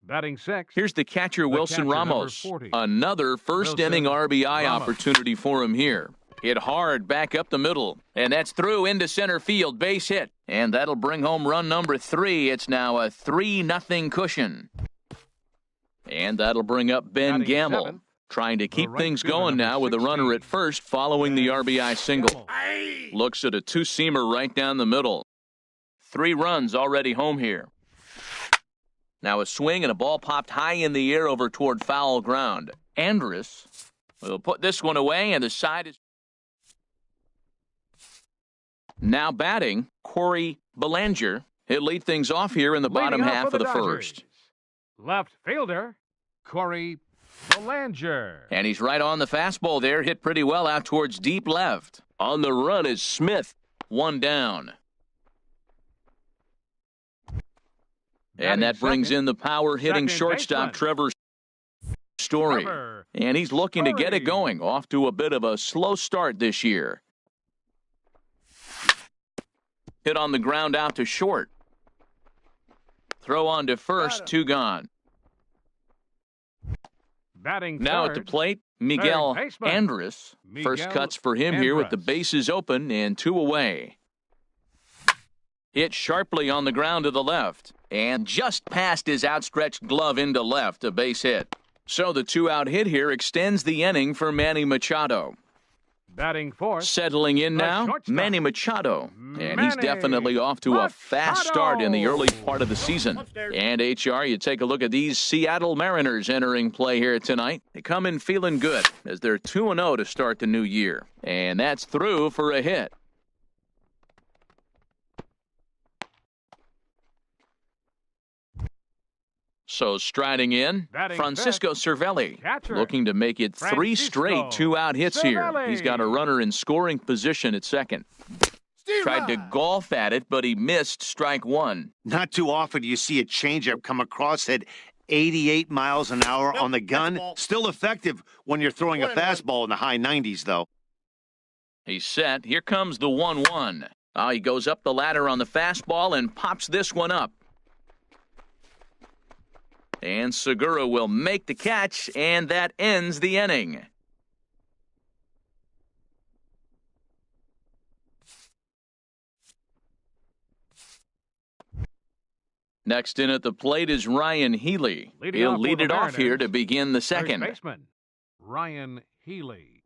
Batting 6. Here's the catcher, Wilson Ramos. Another first-inning RBI opportunity for him here. Hit hard back up the middle, and that's through into center field, base hit. And that'll bring home run number 3. It's now a 3-0 cushion. And that'll bring up Ben Gamble. Trying to keep things going now with a runner at first following the RBI single. Looks at a 2-seamer right down the middle. 3 runs already home here. Now a swing and a ball popped high in the air over toward foul ground. Andrus will put this one away, and the side is now batting. Corey Bellinger. He'll lead things off here in the bottom half of the first. Left fielder, Corey Bellinger. And he's right on the fastball there, hit pretty well out towards deep left. On the run is Smith. 1 down. And that brings in the power-hitting shortstop, Trevor Story. And he's looking to get it going, off to a bit of a slow start this year. Hit on the ground out to short. Throw on to first, 2 gone. Batting now at the plate, Miguel Andrus. First cuts for him here with the bases open and 2 away. Hit sharply on the ground to the left and just past his outstretched glove into left, a base hit. So the 2-out hit here extends the inning for Manny Machado. Batting 4th. Settling in now, Manny Machado. And he's definitely off to a fast start in the early part of the season. And HR, you take a look at these Seattle Mariners entering play here tonight. They come in feeling good as they're 2-0 to start the new year. And that's through for a hit. So striding in, Francisco Cervelli, looking to make it 3 straight 2-out hits here. He's got a runner in scoring position at second. Tried to golf at it, but he missed strike one. Not too often do you see a changeup come across at 88 miles an hour on the gun. Still effective when you're throwing a fastball in the high 90s, though. He's set. Here comes the 1-1. Oh, he goes up the ladder on the fastball and pops this one up. And Segura will make the catch, and that ends the inning. Next in at the plate is Ryan Healy. He'll lead it off here to begin the second. First baseman, Ryan Healy.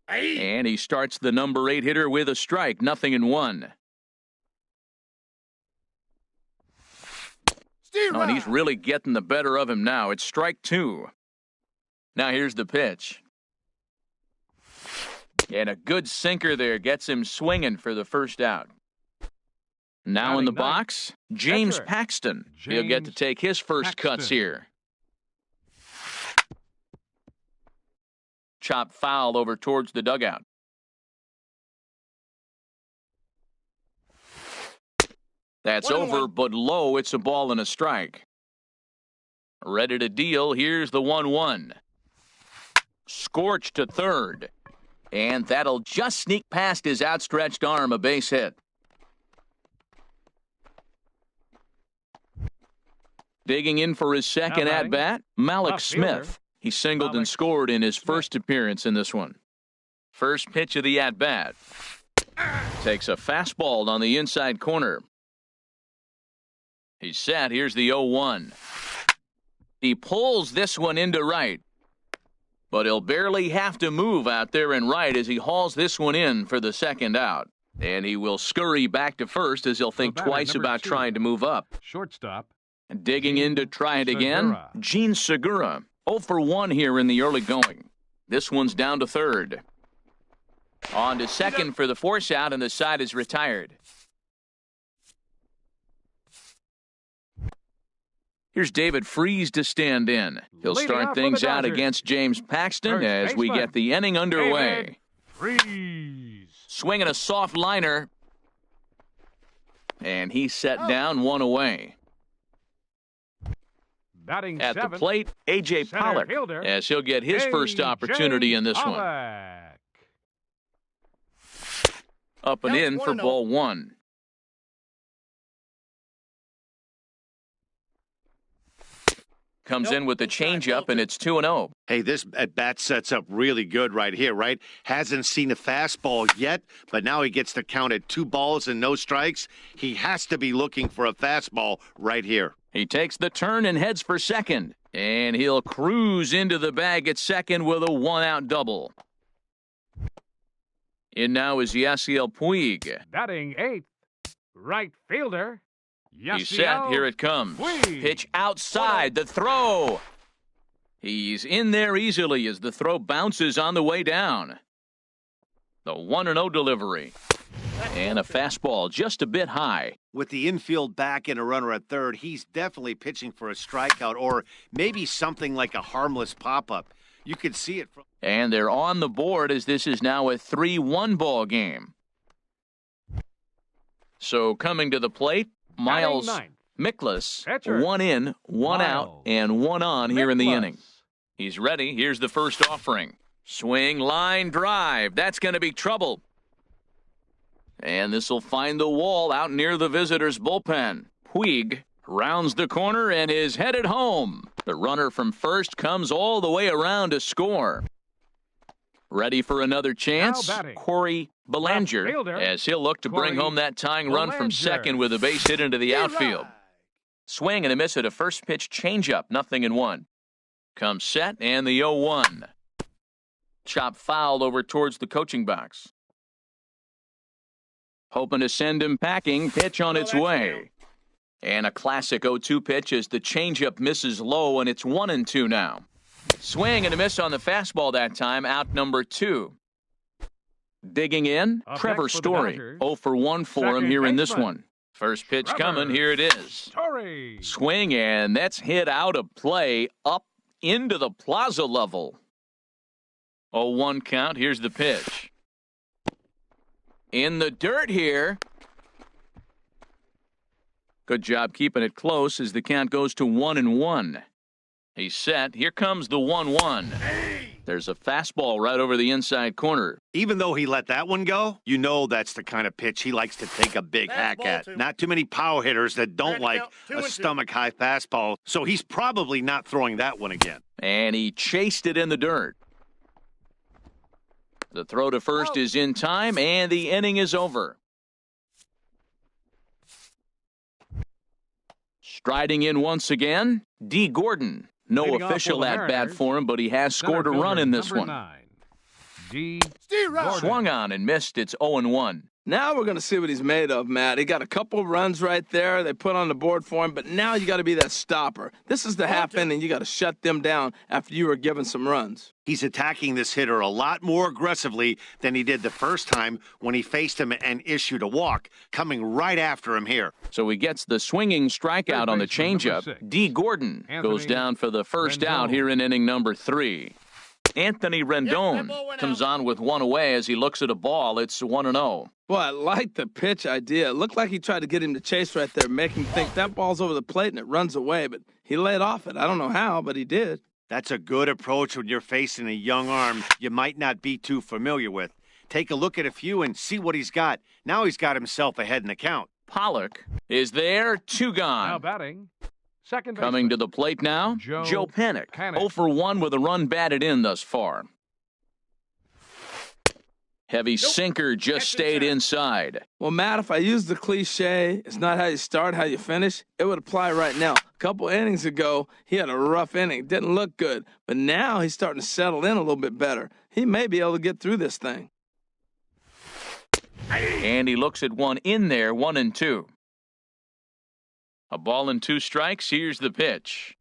And he starts the number 8 hitter with a strike, 0-1. Oh, and he's really getting the better of him now. It's strike 2. Now here's the pitch. And a good sinker there gets him swinging for the first out. Now in the box, James Paxton. He'll get to take his first cuts here. Chop foul over towards the dugout. That's over, but low. It's a ball and a strike. Ready to deal. Here's the 1-1. Scorched to third. And that'll just sneak past his outstretched arm, a base hit. Digging in for his second at-bat, Malik Smith. He singled and scored in his first appearance in this one. First pitch of the at-bat. Takes a fastball on the inside corner. He's set. Here's the 0-1. He pulls this one into right. But he'll barely have to move out there in right as he hauls this one in for the second out. And he will scurry back to first as he'll think twice about trying to move up. Shortstop. Digging in to try it again, Gene Segura. 0 for 1 here in the early going. This one's down to third. On to second for the force out, and the side is retired. Here's David Freese to stand in. He'll start things out against James Paxton as we get the inning underway. Freeze. Swinging a soft liner. And he's set down, one away. Batting at seventh, the plate, A.J. Pollock, as he'll get his first opportunity in this one. Up and in for ball one. Comes in with the changeup, and it's 2-0. Hey, this at-bat sets up really good right here, right? Hasn't seen a fastball yet, but now he gets to count at 2 balls and no strikes. He has to be looking for a fastball right here. He takes the turn and heads for second. And he'll cruise into the bag at second with a 1-out double. In now is Yasiel Puig. Batting 8th, right fielder. He's set. Here it comes. Puig. Pitch outside. The throw. He's in there easily as the throw bounces on the way down. The 1-0 delivery. And a fastball just a bit high. With the infield back and a runner at third, he's definitely pitching for a strikeout or maybe something like a harmless pop-up. You could see it from... And they're on the board as this is now a 3-1 ball game. So coming to the plate, Miles Mikolas. 1 in, 1 out, and 1 on here in the inning. He's ready. Here's the first offering. Swing, line, drive. That's going to be trouble. And this will find the wall out near the visitors' bullpen. Puig rounds the corner and is headed home. The runner from first comes all the way around to score. Ready for another chance, Corey Belanger, as he'll look to bring home that tying run from second with a base hit into the outfield. Swing and a miss at a first pitch changeup, 0-1. Comes set and the 0-1. Chop fouled over towards the coaching box. Hoping to send him packing, pitch on its way. And a classic 0-2 pitch as the changeup misses low, and it's 1-2 now. Swing and a miss on the fastball that time, out number 2. Digging in, Trevor Story. 0 for 1 for him here in this one. First pitch coming, here it is. Swing, and that's hit out of play up into the plaza level. 0-1 count, here's the pitch. in the dirt here. Good job keeping it close as the count goes to 1-1. He's set. Here comes the 1-1. There's a fastball right over the inside corner. Even though he let that one go, you know that's the kind of pitch he likes to take a big hack at. Not too many power hitters that don't like a stomach-high fastball, so he's probably not throwing that one again. And he chased it in the dirt. The throw to first is in time, and the inning is over. Striding in once again, D. Gordon. No official at-bat for him, but he has scored a run in this one. Swung on and missed. It's 0-1. Now we're going to see what he's made of, Matt. He got a couple of runs right there they put on the board for him, but now you got to be that stopper. This is the half inning. You got to shut them down after you were given some runs. He's attacking this hitter a lot more aggressively than he did the first time when he faced him and issued a walk, coming right after him here. So he gets the swinging strikeout on the changeup. D. Gordon goes down for the first out here in inning number 3. Anthony Rendon comes on with one away as he looks at a ball. It's 1-0. Boy, I like the pitch idea. It looked like he tried to get him to chase right there, make him think that ball's over the plate and it runs away, but he laid off it. I don't know how, but he did. That's a good approach when you're facing a young arm you might not be too familiar with. Take a look at a few and see what he's got. Now he's got himself ahead in the count. Pollock is there, 2 gone. Now batting. Second coming to the plate now, Joe Panik. 0 for 1 with a run batted in thus far. Heavy sinker just stayed inside. Well, Matt, if I use the cliche, it's not how you start, how you finish, it would apply right now. A couple innings ago, he had a rough inning. Didn't look good. But now he's starting to settle in a little bit better. He may be able to get through this thing. And he looks at one in there, 1-2. A ball and 2 strikes. Here's the pitch.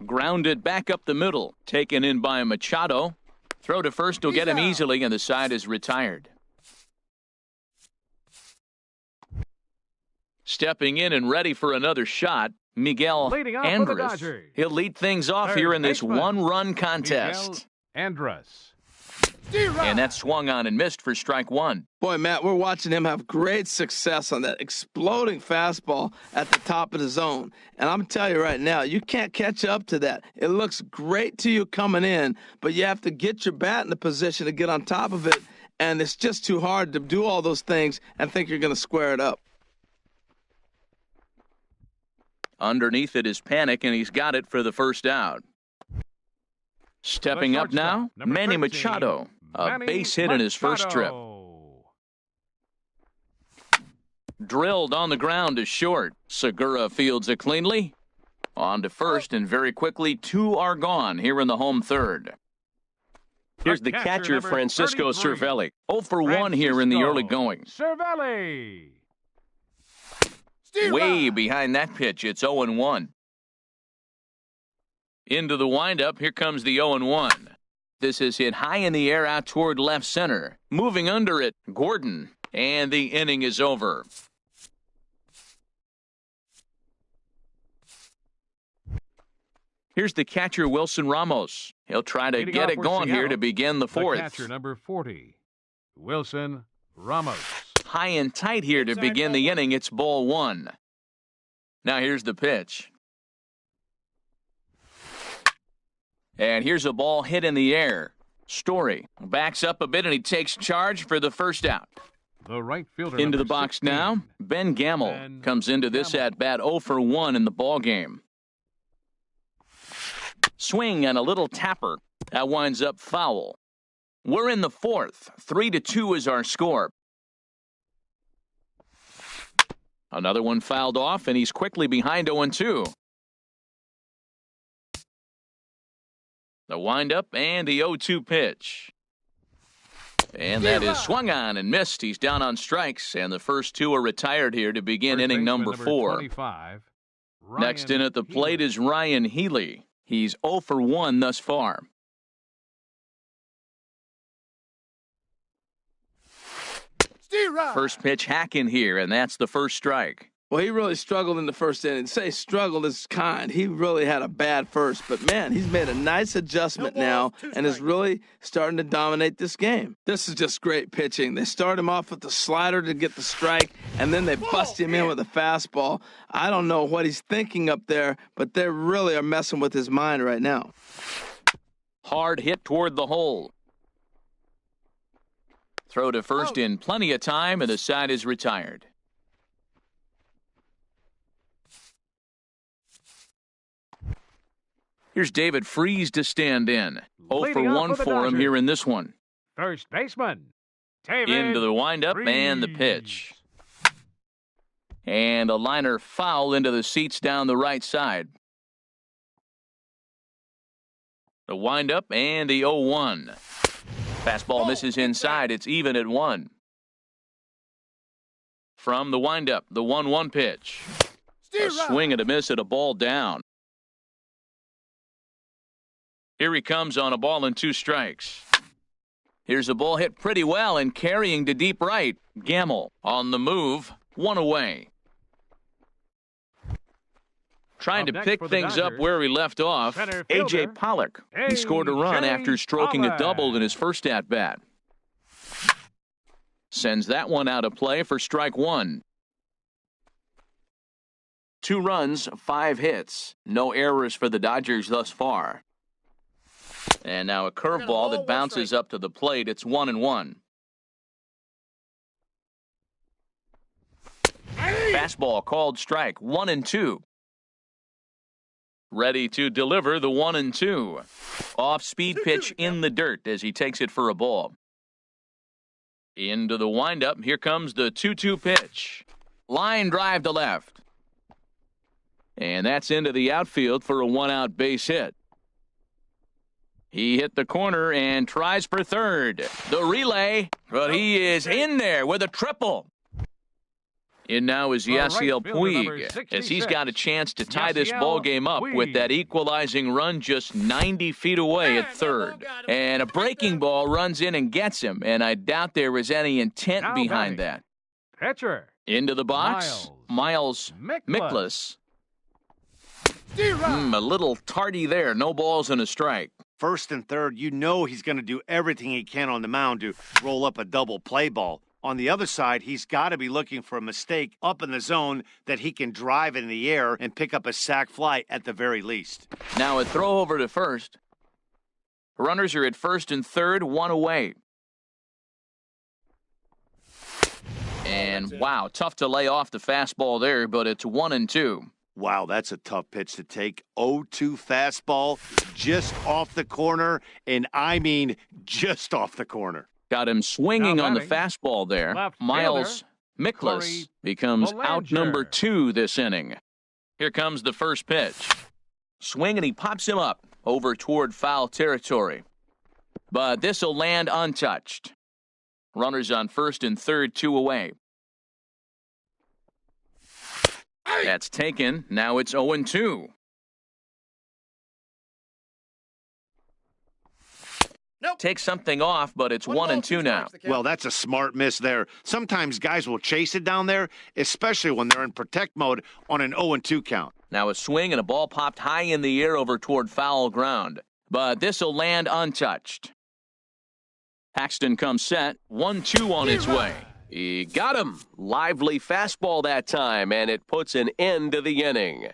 Grounded back up the middle. Taken in by Machado. Throw to first will get him easily, and the side is retired. Stepping in and ready for another shot, Miguel Andres. He'll lead things off here in this one-run contest. Andres. And that swung on and missed for strike 1. Boy, Matt, we're watching him have great success on that exploding fastball at the top of the zone. And I'm telling you right now, you can't catch up to that. It looks great to you coming in, but you have to get your bat in the position to get on top of it. And it's just too hard to do all those things and think you're going to square it up. Underneath it is Panik, and he's got it for the first out. Stepping up now, Manny Machado. A base hit in his first trip. Drilled on the ground to short. Segura fields it cleanly. On to first, and very quickly, 2 are gone here in the home third. Here's the catcher, Francisco Cervelli. 0 for 1 here in the early going. Cervelli. Way behind that pitch, it's 0-1. Into the windup, here comes the 0-1. This is hit high in the air out toward left center. Moving under it, Gordon. And the inning is over. Here's the catcher, Wilson Ramos. He'll try to get it going here to begin the 4th. The catcher, number 40, Wilson Ramos. High and tight here to begin the inning. It's ball 1. Now here's the pitch. And here's a ball hit in the air. Story backs up a bit, and he takes charge for the first out. The right fielder into the box 16. Now, Ben Gamel comes into this at-bat 0 for 1 in the ballgame. Swing and a little tapper. That winds up foul. We're in the 4th. 3-2 is our score. Another one fouled off, and he's quickly behind 0-2. The windup and the 0-2 pitch. And that is swung on and missed. He's down on strikes, and the first 2 are retired here to begin inning number 4. Next in at the plate is Ryan Healy. He's 0 for 1 thus far. First pitch hack in here, and that's the first strike. Well, he really struggled in the first inning. Say struggled is kind. He really had a bad first. But, man, he's made a nice adjustment now and is really starting to dominate this game. This is just great pitching. They start him off with the slider to get the strike, and then they bust him in with a fastball. I don't know what he's thinking up there, but they really are messing with his mind right now. Hard hit toward the hole. Throw to first in plenty of time, and the side is retired. Here's David Freese to stand in. 0 for 1 for him here in this one. First baseman, David Into the windup and the pitch. And a liner foul into the seats down the right side. The windup and the 0-1. Fastball misses inside. It's even at 1. From the windup, the 1-1 pitch. A swing and a miss at a ball down. Here he comes on a ball and 2 strikes. Here's a ball hit pretty well and carrying to deep right. Gamble on the move, 1 away. Trying to pick things up where he left off, A.J. Pollock. He scored a run after stroking a double in his first at-bat. Sends that one out of play for strike 1. 2 runs, 5 hits. No errors for the Dodgers thus far. And now a curveball that bounces up to the plate. It's 1-1. Fastball called strike, 1-2. Ready to deliver the 1-2. Off-speed pitch in the dirt as he takes it for a ball. Into the windup. Here comes the 2-2 pitch. Line drive to left. And that's into the outfield for a 1-out base hit. He hit the corner and tries for third. The relay, but he is in there with a triple. In now is Yasiel Puig, as he's got a chance to tie this ball game up with that equalizing run just 90 feet away at third. And a breaking ball runs in and gets him, and I doubt there was any intent behind that. Pitcher. Into the box, Miles Mikolas. A little tardy there, no balls and a strike. First and third, you know he's going to do everything he can on the mound to roll up a double play ball. On the other side, he's got to be looking for a mistake up in the zone that he can drive in the air and pick up a sac fly at the very least. Now a throw over to first. Runners are at first and third, 1 away. And wow, tough to lay off the fastball there, but it's 1-2. Wow, that's a tough pitch to take. 0-2 fastball just off the corner, and I mean just off the corner. Got him swinging on the fastball there. Miles Mikolas becomes out number 2 this inning. Here comes the first pitch. Swing and he pops him up over toward foul territory. But this will land untouched. Runners on first and third, 2 away. That's taken. Now it's 0-2. Nope. Take something off, but it's 1-2 now. Well, that's a smart miss there. Sometimes guys will chase it down there, especially when they're in protect mode on an 0-2 count. Now a swing and a ball popped high in the air over toward foul ground. But this will land untouched. Paxton comes set. 1-2 on its way. He got him. Lively fastball that time, and it puts an end to the inning.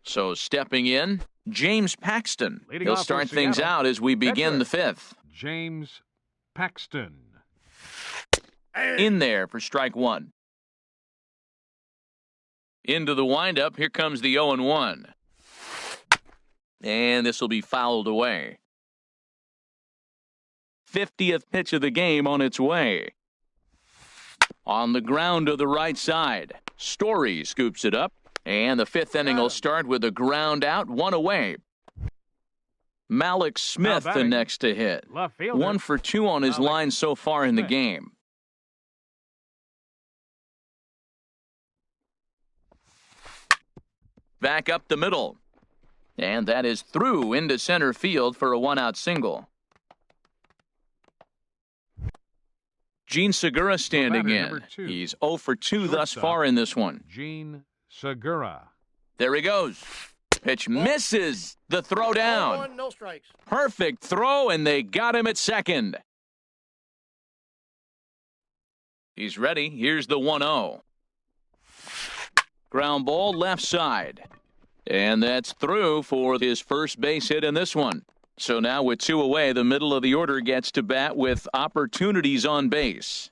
So stepping in, James Paxton. Leading He'll off start for things Seattle. out as we begin the 5th. James Paxton. In there for strike 1. Into the windup. Here comes the 0-1. And this will be fouled away. 50th pitch of the game on its way. On the ground to the right side. Story scoops it up. And the 5th inning will start with a ground out, 1 away. Malik Smith the next to hit. 1 for 2 on his line so far in the game. Back up the middle. And that is through into center field for a 1-out single. Gene Segura standing batter, in. number 2. He's 0 for 2 thus Shortstop. far in this one. Gene Segura. There he goes. Pitch misses the throw down. 1, no strikes. Perfect throw, and they got him at second. He's ready. Here's the 1-0. Ground ball left side. And that's through for his first base hit in this one. So now with 2 away, the middle of the order gets to bat with opportunities on base.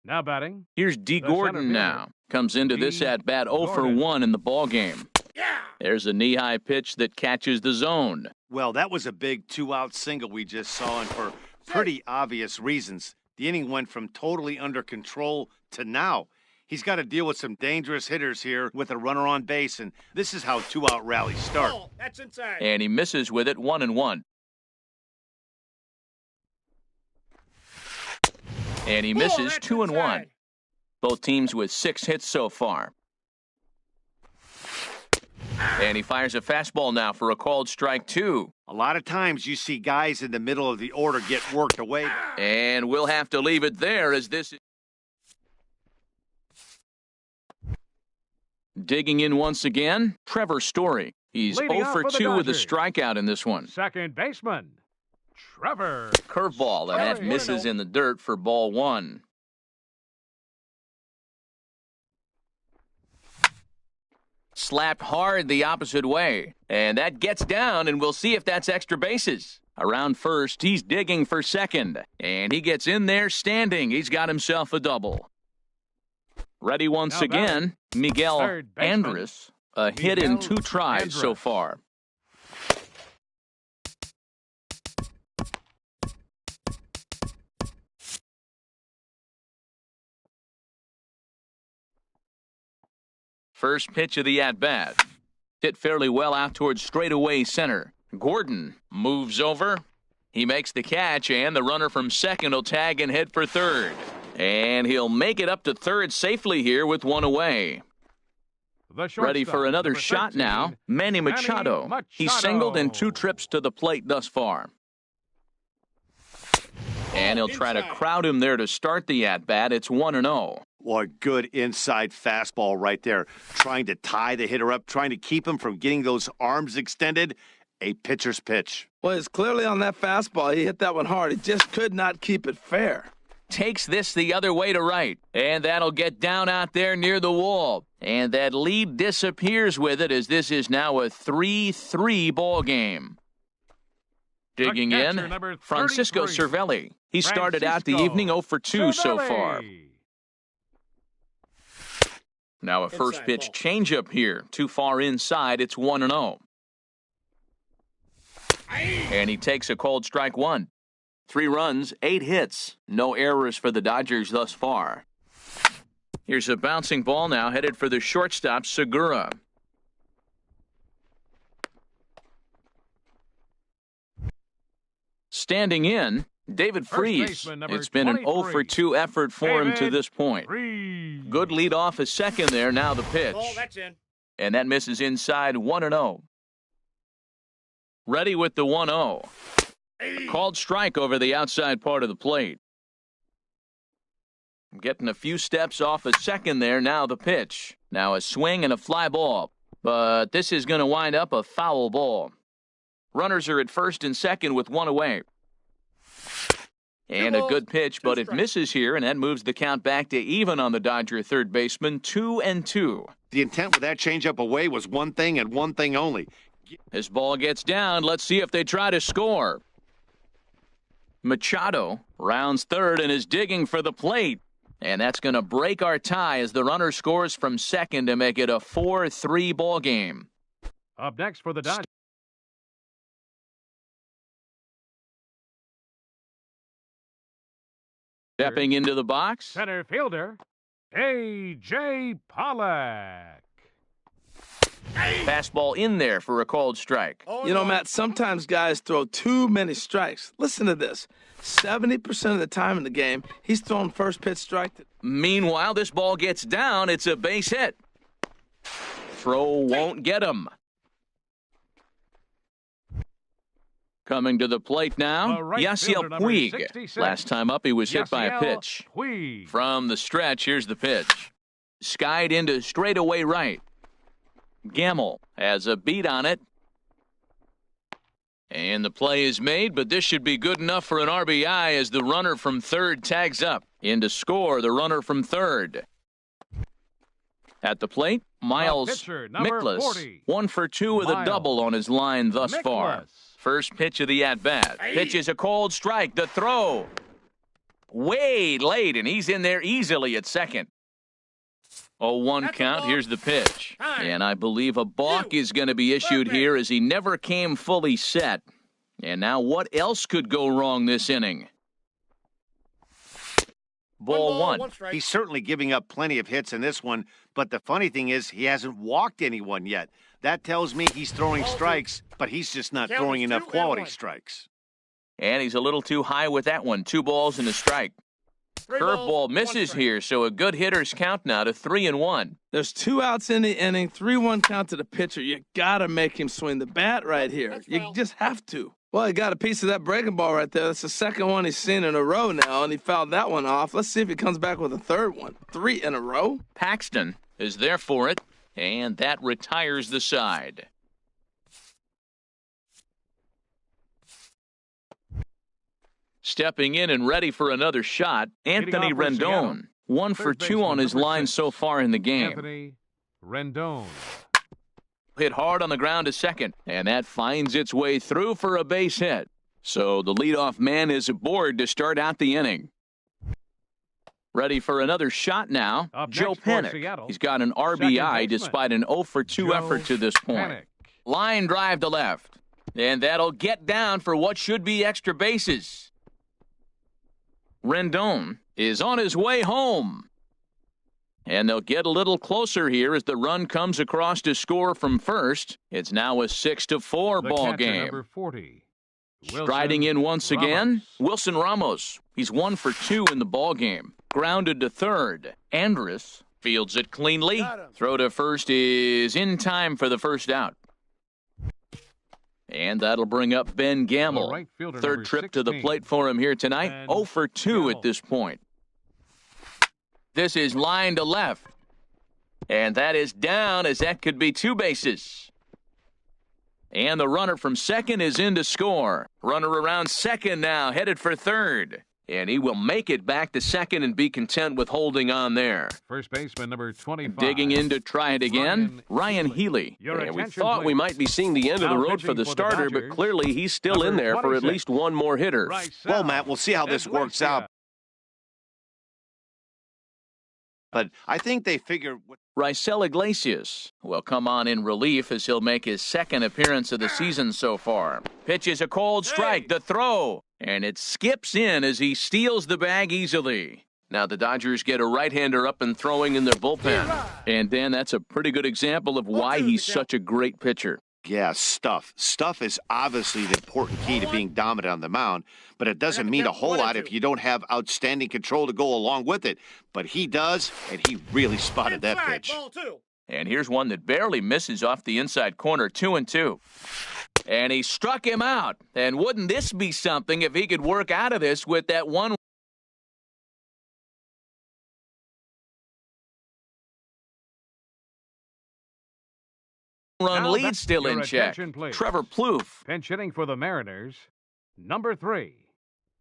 Now batting. Here's D. The Gordon center now. fielder. Comes into D. this at-bat 0 for Gordon. 1 in the ballgame. Yeah. There's a knee-high pitch that catches the zone. Well, that was a big 2-out single we just saw, and for pretty obvious reasons. The inning went from totally under control to now. He's got to deal with some dangerous hitters here with a runner on base, and this is how 2-out rallies start. Oh, that's inside. And he misses with it 1-1. And he misses that's 2-1. inside. Both teams with 6 hits so far. And he fires a fastball now for a called strike 2. A lot of times you see guys in the middle of the order get worked away. And we'll have to leave it there as this. Digging in once again, Trevor Story. He's Leading 0 off for for the 2 with a Dodgers. strikeout in this one. Second baseman. Trevor. Curveball, and that Story. misses in the dirt for ball 1. Slapped hard the opposite way. And that gets down, and we'll see if that's extra bases. Around first, he's digging for second. And he gets in there standing. He's got himself a double. Ready once Now again, Miguel third baseman. Andrus. A hit in Miguel 2 tries so Andrus. far. First pitch of the at-bat. Hit fairly well out towards straightaway center. Gordon moves over. He makes the catch, and the runner from second will tag and head for third. And he'll make it up to third safely here with 1 away. The Ready for shortstop, another number shot 13, now. Manny Machado. He's singled in 2 trips to the plate thus far. And he'll try to Inside. crowd him there to start the at-bat. It's 1-0. Boy, good inside fastball right there. Trying to tie the hitter up, trying to keep him from getting those arms extended. A pitcher's pitch. Well, it's clearly on that fastball. He hit that one hard. He just could not keep it fair. Takes this the other way to right. And that'll get down out there near the wall. And that lead disappears with it as this is now a 3-3 ball game. Digging catcher, in, number Francisco 33. Cervelli. He started out the Francisco evening 0 for 2 so far. Cervelli. Now a first Inside pitch ball. changeup here. Too far inside. It's 1-0. And he takes a called strike 1. 3 runs, 8 hits. No errors for the Dodgers thus far. Here's a bouncing ball now headed for the shortstop, Segura. Standing in, David First Freese. baseman, number It's been an 0 for 23. 2 effort for him to David this point. Freese. Good lead off a second there. Now the pitch. Oh, that's in. And that misses inside 1-0. Ready with the 1-0. Called strike over the outside part of the plate. Getting a few steps off a second there. Now the pitch. Now a swing and a fly ball. But this is going to wind up a foul ball. Runners are at first and second with 1 away. And a good pitch, but it misses here, and that moves the count back to even on the Dodger third baseman, 2-2. The intent with that changeup away was one thing and one thing only. As ball gets down, let's see if they try to score. Machado rounds third and is digging for the plate. And that's going to break our tie as the runner scores from second to make it a 4-3 ball game. Up next for the Dodgers. Stepping into the box. Center fielder, A.J. Pollock. Fastball in there for a called strike. Oh, You know, no. Matt, sometimes guys throw too many strikes. Listen to this. 70% of the time in the game, he's throwing first pitch strike. Meanwhile, this ball gets down. It's a base hit. Throw won't get him. Coming to the plate now, The right Yasiel fielder, number Puig. 66. Last time up, he was hit by a Yasiel pitch. Puig. From the stretch, here's the pitch. Skied into straightaway right. Gamble has a beat on it. And the play is made, but this should be good enough for an RBI as the runner from third tags up. In to score, the runner from third. At the plate, Miles pitcher, number Mikolas. 40. 1 for 2 with a Miles double on his line thus far. Mikolas. First pitch of the at-bat. Pitch is a cold strike. The throw. Way late, and he's in there easily at second. 0-1 count. Here's the pitch. And I believe a balk is going to be issued here as he never came fully set. And now what else could go wrong this inning? Ball one. He's certainly giving up plenty of hits in this one, but the funny thing is he hasn't walked anyone yet. That tells me he's throwing strikes, but he's just not throwing enough quality strikes. And he's a little too high with that one. 2 balls and a strike. Curveball misses here, so a good hitter's count now to 3-1. There's 2 outs in the inning, 3-1 count to the pitcher. You got to make him swing the bat right here. You just have to. Well, he got a piece of that breaking ball right there. That's the second one he's seen in a row now, and he fouled that one off. Let's see if he comes back with a third one. 3 in a row. Paxton is there for it, and that retires the side. Stepping in and ready for another shot, Anthony off for Seattle. Rendon. 1 for Third 2 on baseman, his number line 6. so far in the game. Anthony Rendon. Hit hard on the ground to second, and that finds its way through for a base hit. So the leadoff man is aboard to start out the inning. Ready for another shot now, Up Joe next for Panik. Seattle, He's got an second RBI baseman, despite an 0 for 2 Joe effort to this point. Panik. Line drive to left, and that'll get down for what should be extra bases. Rendon is on his way home. And they'll get a little closer here as the run comes across to score from first. It's now a 6-4 The ball catcher, game. number 40. Striding in once again, Wilson Ramos. He's 1 for 2 in the ball game. Grounded to third. Andrus fields it cleanly. Throw to first is in time for the first out. And that'll bring up Ben Gamble. The right fielder, Third number trip to the 16. plate for him here tonight. And 0 for 2 Gamble. at this point. This is line to left. And that is down as that could be 2 bases. And the runner from second is in to score. Runner around second now, headed for third. And he will make it back to second and be content with holding on there. First baseman number 25. Digging in to try it again, Ryan Healy. Your And we attention, thought we please. might be seeing the end of the Now road for pitching the for the starter, but Dodgers, clearly he's still in number there for at 26. least one more hitter. Well, Matt, we'll see how this works out. But I think they figure Raisel Iglesias will come on in relief as he'll make his second appearance of the season so far. Pitches a cold strike, the throw, and it skips in as he steals the bag easily. Now the Dodgers get a right-hander up and throwing in their bullpen. And Dan, that's a pretty good example of why he's such a great pitcher. Yeah, stuff. Stuff is obviously the important key to being dominant on the mound, but it doesn't mean a whole lot if you don't have outstanding control to go along with it. But he does, and he really spotted that pitch. And here's one that barely misses off the inside corner, 2-2. And he struck him out. And wouldn't this be something if he could work out of this with that one run Now lead that's still your in check. attention, please. Trevor Plouffe. Pinch hitting for the Mariners, number 3,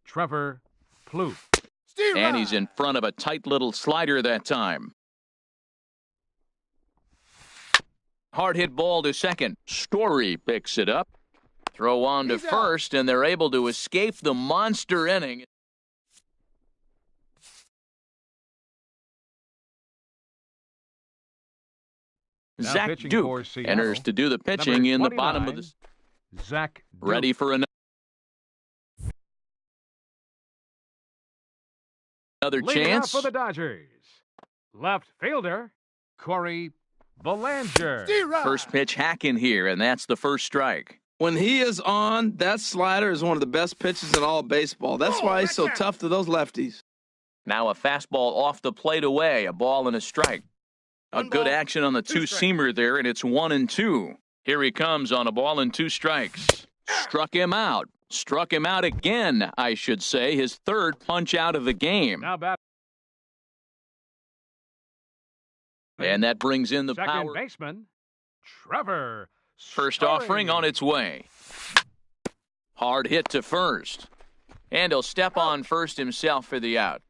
Trevor Plouffe. And he's in front of a tight little slider that time. Hard hit ball to second. Story picks it up. Throw on to first, and they're able to escape the monster inning. Now Zach pitching Duke for Seattle, enters to do the pitching number in the bottom of 29, the... Zach Duke. Ready for another Leading chance. off for the Dodgers, left fielder Corey Belanger. First pitch hack in here, and that's the first strike. When he is on, that slider is one of the best pitches in all of baseball. That's why he's so tough to those lefties. Now a fastball off the plate away, a ball and a strike. A good action on the two-seamer there, and it's 1-2. Here he comes on a ball and 2 strikes. Struck him out. Struck him out again, I should say. His third punch out of the game. Now bat. And that brings in the Second power. baseman, Trevor. First Story. offering on its way. Hard hit to first. And he'll step on first himself for the out.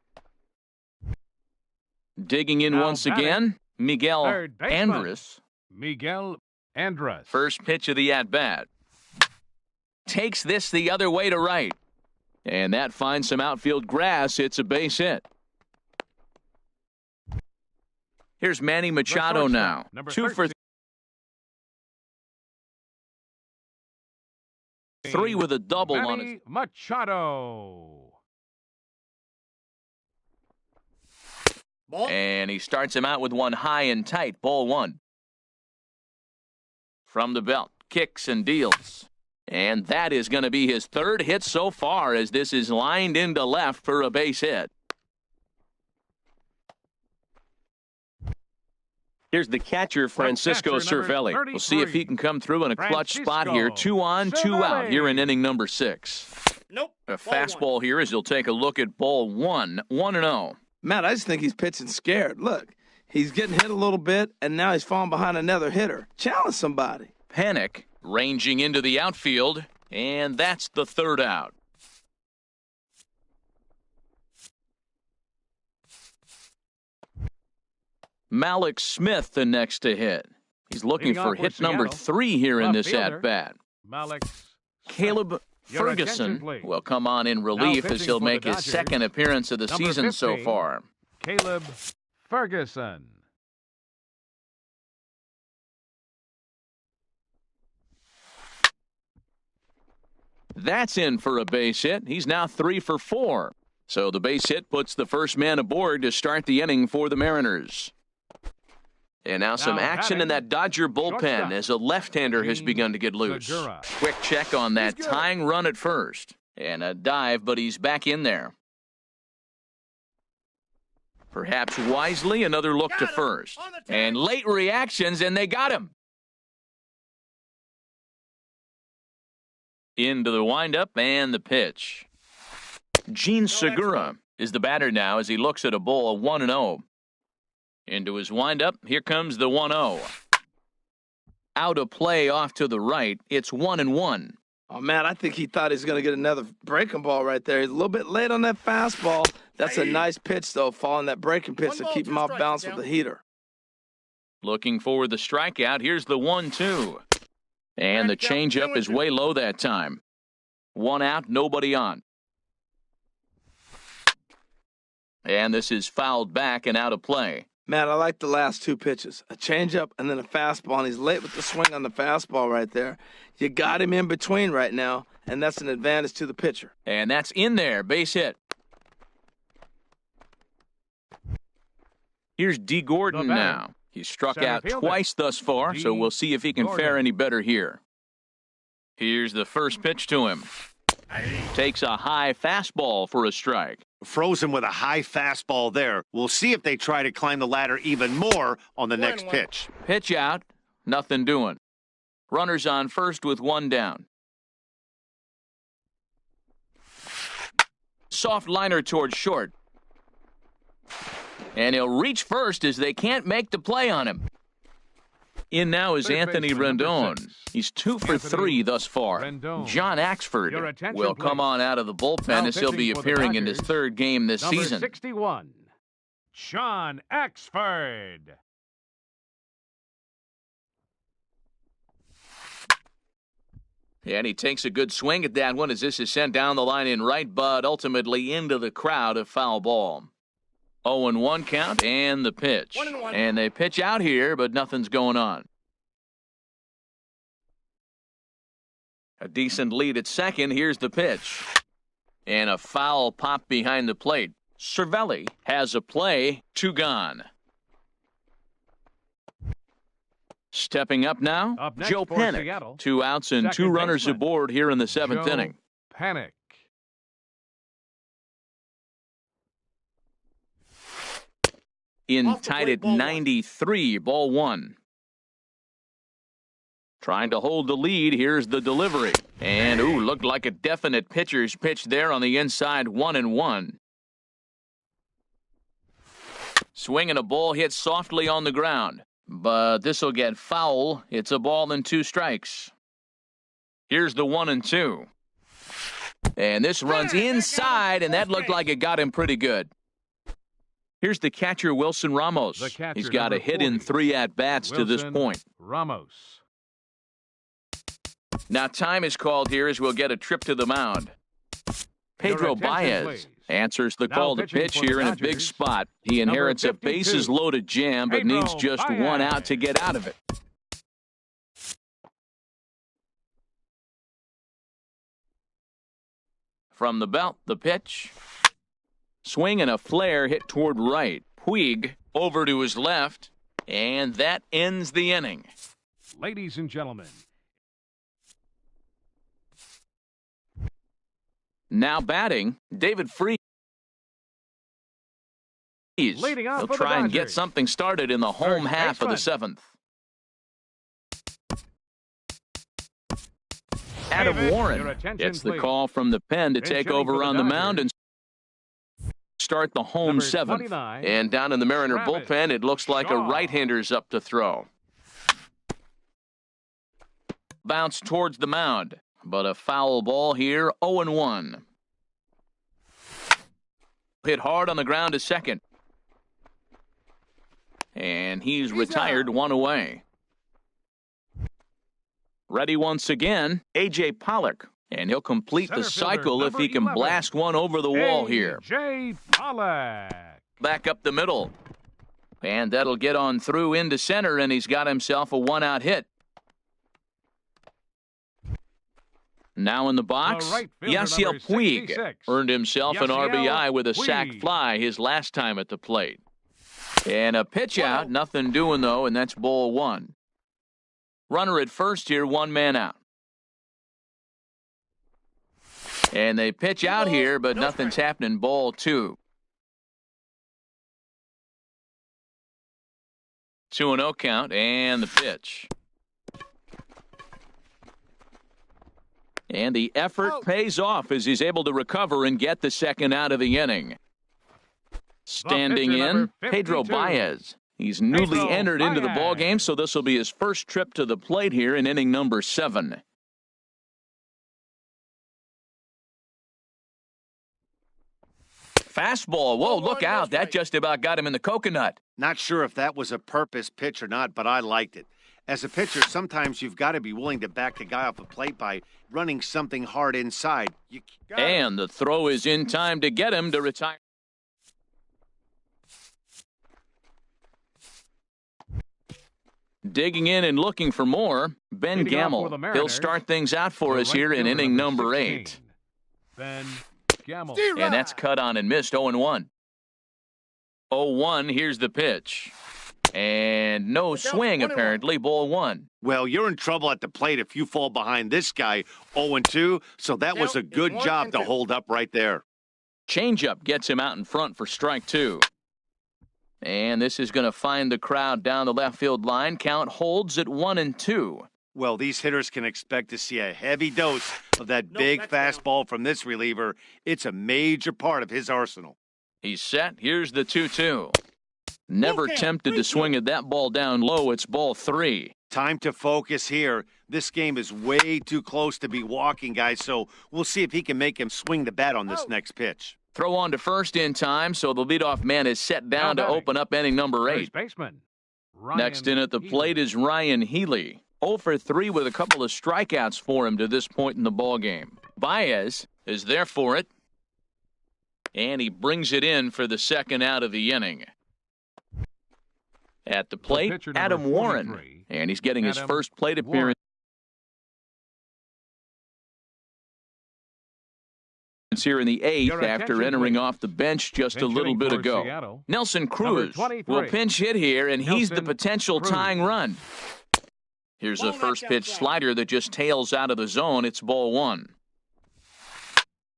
Digging in Now once batting, again, Miguel third baseman. Andrus. Miguel Andrus. First pitch of the at-bat. Takes this the other way to right. And that finds some outfield grass. It's a base hit. Here's Manny Machado now. Number 2 for 3 with a double on Manny his. Machado. Ball. And he starts him out with one high and tight. Ball 1. From the belt. Kicks and deals. And that is going to be his third hit so far as this is lined into left for a base hit. Here's the catcher, Francisco catcher, number Cervelli. We'll see if he can come through in a clutch spot here. 2 on, 2 out here in inning number 6. Nope. A Ball fastball here as he'll take a look at ball 1. 1-0. Matt, I just think he's pitching scared. Look, he's getting hit a little bit, and now he's falling behind another hitter. Challenge somebody. Panic ranging into the outfield, and that's the third out. Malik Smith the next to hit. He's looking Leading for off for hit number Seattle, 3 here in left this fielder, at-bat. Malik. Caleb Your Ferguson attention, please. will come on in relief as pitching he'll for the make his Dodgers, second appearance of the number season so 15. far. Caleb Ferguson. That's in for a base hit. He's now 3 for 4. So the base hit puts the first man aboard to start the inning for the Mariners. And now some action in that Dodger bullpen shortstop, as a left-hander has Gene begun to get loose. Segura. Quick check on that He's good. tying run at first. And a dive, but he's back in there. Perhaps wisely, another look to Got him. first. On the tag. And late reactions, and they got him. Into the windup and the pitch. Gene Segura is the batter now as he looks at a ball of 1-0. Into his windup, here comes the 1-0. Out of play off to the right, it's 1-1. Oh, man, I think he thought he was going to get another breaking ball right there. He's a little bit late on that fastball. That's a nice pitch, though, following that breaking pitch to 1 ball, keep 2 him off strikes, balance down. with the heater. Looking for the strikeout. Here's the 1-2. And the Back down, changeup is 2-2. way low that time. 1 out, nobody on. And this is fouled back and out of play. Man, I like the last 2 pitches. A changeup and then a fastball, and he's late with the swing on the fastball right there. You got him in between right now, and that's an advantage to the pitcher. And that's in there, base hit. Here's D. Gordon The batter. now. He's struck Center out fielder, twice thus far, so D. we'll see if he can Gordon. fare any better here. Here's the first pitch to him. Takes a high fastball for a strike. Frozen with a high fastball there. We'll see if they try to climb the ladder even more on the next 1-1. pitch. Pitch out, nothing doing. Runners on first with 1 down. Soft liner towards short. And he'll reach first as they can't make the play on him. In now is Third Anthony baseman, number Rendon. 6. He's 2 for Anthony 3 thus far. Rendon. John Your Axford attention, will come please. on out of the bullpen Now as he'll be pitching for the appearing in his Dodgers, 3rd game this Number season. 61, John Axford. And he takes a good swing at that one as this is sent down the line in right, but ultimately into the crowd, a foul ball. 0-1 count and the pitch. 1-1. And they pitch out here, but nothing's going on. A decent lead at second. Here's the pitch. And a foul pop behind the plate. Cervelli has a play, 2 gone. Stepping up now, Up next Joe for Panic. Seattle, 2 outs and 2 second runners baseman, aboard here in the 7th Joe inning. Panic. In Off the tied plate, at ball 1. 93, ball 1. Trying to hold the lead. Here's the delivery. And, looked like a definite pitcher's pitch there on the inside, 1-1. Swinging a ball hit softly on the ground. But this will get foul. It's a ball and 2 strikes. Here's the 1-2. And this runs inside, and that looked like it got him pretty good. Here's the catcher, Wilson Ramos. He's got a hit in 3 at-bats to this point. Ramos. Now time is called here as we'll get a trip to the mound. Pedro Baez answers the call to pitch here in a big spot. He inherits a bases-loaded jam, but needs just 1 out to get out of it. From the belt, the pitch. Swing and a flare hit toward right. Puig over to his left, and that ends the inning. Ladies and gentlemen. Now batting, David Freese. Leading off He'll try and get something started in the home half of the 7th. Adam Warren gets the call from the pen to take over on the mound and start the home 7th. And down in the Mariner bullpen, it looks like a right-hander's up to throw. Bounce towards the mound, but a foul ball here, 0-1. Hit hard on the ground to second. And he's retired, 1 away. Ready once again, A.J. Pollock. And he'll complete the cycle if he can blast one over the wall here. A.J. Pollock. Back up the middle. And that'll get on through into center, and he's got himself a 1-out hit. Now in the box, Yasiel Puig earned himself an RBI with a sac fly his last time at the plate. And a pitch out, nothing doing though, and that's ball 1. Runner at first here, 1 man out. And they pitch out here, but nothing's happening, ball 2. 2-0 count, and the pitch. And the effort pays off as he's able to recover and get the 2nd out of the inning. Standing in, Pedro Baez. He's newly entered into the ballgame, so this will be his first trip to the plate here in inning number 7. Fastball. Whoa, look out. That just about got him in the coconut. Not sure if that was a purpose pitch or not, but I liked it. As a pitcher, sometimes you've got to be willing to back the guy off the plate by running something hard inside. And the throw is in time to get him to retire. Digging in and looking for more, Ben Gamel. He'll start things out for us here in inning number 8. Ben Gamel. And that's cut on and missed, 0-1. 0-1, here's the pitch. And no swing, apparently, ball 1. Well, you're in trouble at the plate if you fall behind this guy, 0-2, so that was a good job to hold up right there. Changeup gets him out in front for strike 2. And this is going to find the crowd down the left field line. Count holds at 1-2. Well, these hitters can expect to see a heavy dose of that big fastball from this reliever. It's a major part of his arsenal. He's set. Here's the 2-2. Never tempted to swing at that ball down low. It's ball 3. Time to focus here. This game is way too close to be walking, guys, so we'll see if he can make him swing the bat on this next pitch. Throw on to first in time, so the leadoff man is set down to open up inning number 8. Next in at the plate is Ryan Healy. 0 for 3 with a couple of strikeouts for him to this point in the ballgame. Baez is there for it, and he brings it in for the 2nd out of the inning. At the plate, Adam Warren, and he's getting his first plate appearance here in the 8th after entering off the bench just a little bit ago. Nelson Cruz will pinch hit here, and he's the potential tying run. Here's a first pitch slider that just tails out of the zone. It's ball 1.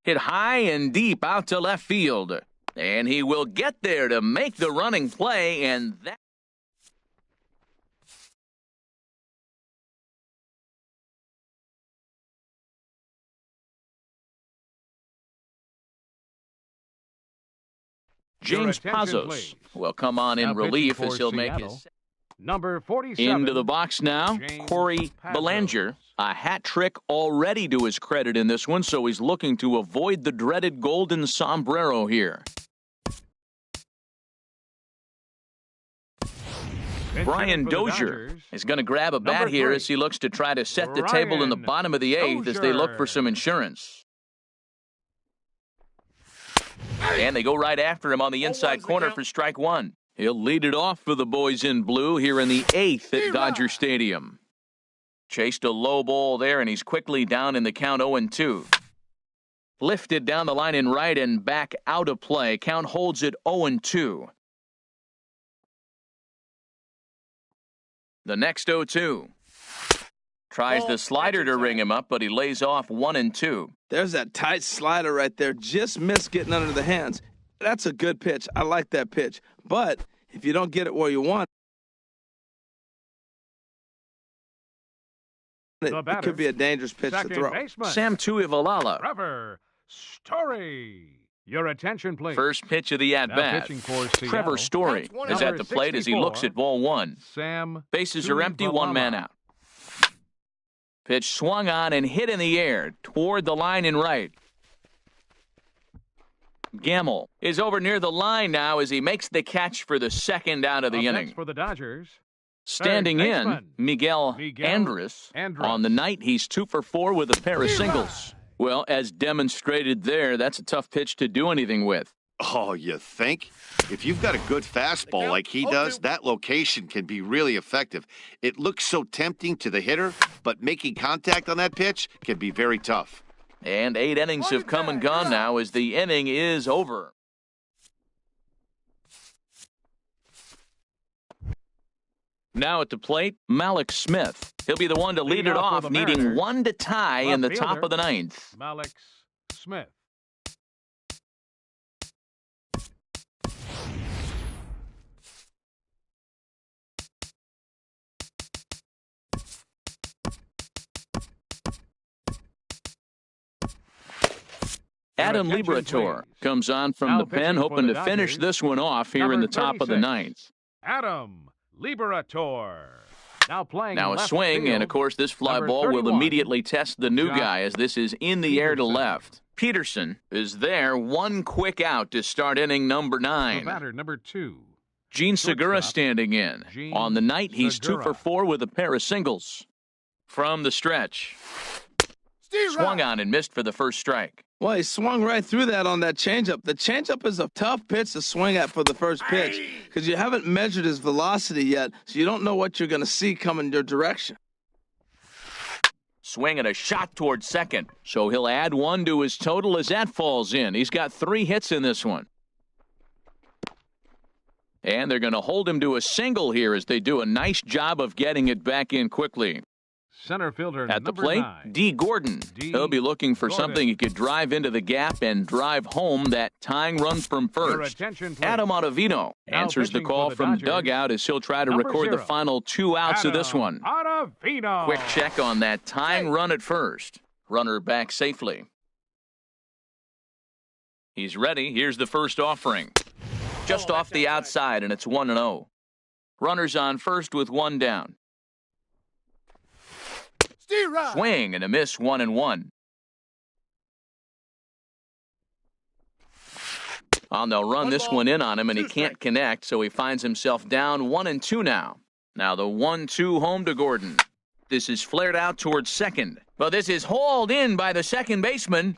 Hit high and deep out to left field, and he will get there to make the running play, and that James attention, Pazos please. will come on in Now pitching relief for as he'll make Seattle, his number 47. into the box now. James Corey Pazos. Belanger, a hat trick already to his credit in this one, so he's looking to avoid the dreaded golden sombrero here. Pitching Brian for the Dozier Dodgers, is going to grab a bat number here 3. as he looks to try to set the table in the Brian bottom of the eighth as they look for Dozier. some insurance. And they go right after him on the inside corner for strike one. He'll lead it off for the boys in blue here in the eighth at Dodger Stadium. Chased a low ball there, and he's quickly down in the count 0-2. Lifted down the line in right and back out of play. Count holds it 0-2. The next 0-2. Tries the slider to ring him up, but he lays off 1-2. There's that tight slider right there. Just missed getting under the hands. That's a good pitch. I like that pitch. But if you don't get it where you want it, it could be a dangerous pitch to second throw. baseman, Sam Tuivailala. Trevor Story. Your attention, please. First pitch of the Now at-bat. pitching for Trevor Seattle, Story That's one is number at the plate as he looks 64. at ball one. Sam Bases are empty, one man Tuivailala. out. Pitch swung on and hit in the air toward the line in right. Gamble is over near the line now as he makes the catch for the second out of the Up inning. next for the Dodgers, Standing third in, baseman, Miguel Miguel Andres. Andres. On the night, he's 2 for 4 with a pair of singles. Well, as demonstrated there, that's a tough pitch to do anything with. Oh, you think? If you've got a good fastball like he does, that location can be really effective. It looks so tempting to the hitter, but making contact on that pitch can be very tough. And 8 innings have come and gone now as the inning is over. Now at the plate, Malik Smith. He'll be the one to lead it Lead off off, for the needing Mariners. one to tie in the Left top fielder. of the ninth. Malik Smith. Adam attention, Liberator please. comes on from Now the pen, pitching for hoping the to finish Dodgers, this one off here in number the top of the 36. ninth. Adam Liberator. Now playing Now a left swing, field. and of course this fly Number ball will 31, immediately test the new Josh guy as this is in the air to Peterson. left. Peterson is there, one quick out to start inning number The 9. batter, number 2. Gene Segura Shortstop, standing in. Gene On the night, he's 2 for Segura. 4 with a pair of singles. From the stretch, swung on and missed for the first strike. Well, he swung right through that on that changeup. The changeup is a tough pitch to swing at for the first pitch because you haven't measured his velocity yet, so you don't know what you're going to see coming your direction. Swing and a shot towards second. So he'll add 1 to his total as that falls in. He's got 3 hits in this one. And they're going to hold him to a single here as they do a nice job of getting it back in quickly. Center fielder At the number plate, 9. D. Gordon. D. He'll be looking for Gordon. something he could drive into the gap and drive home that tying run from Your first. attention, please. Adam Ottavino Now answers the pitching call for the from Dodgers, dugout as he'll try to number record the 0. final 2 outs of this Adam one. Ottavino. Quick check on that tying run at first. Runner back safely. He's ready. Here's the first offering. Just off the outside, and it's 1-0. Runners on first with 1 down. Swing and a miss, 1-1. Oh, they'll run this one in on him, and he can't connect, so he finds himself down 1-2 now. Now the 1-2 home to Gordon. This is flared out towards second, but this is hauled in by the second baseman.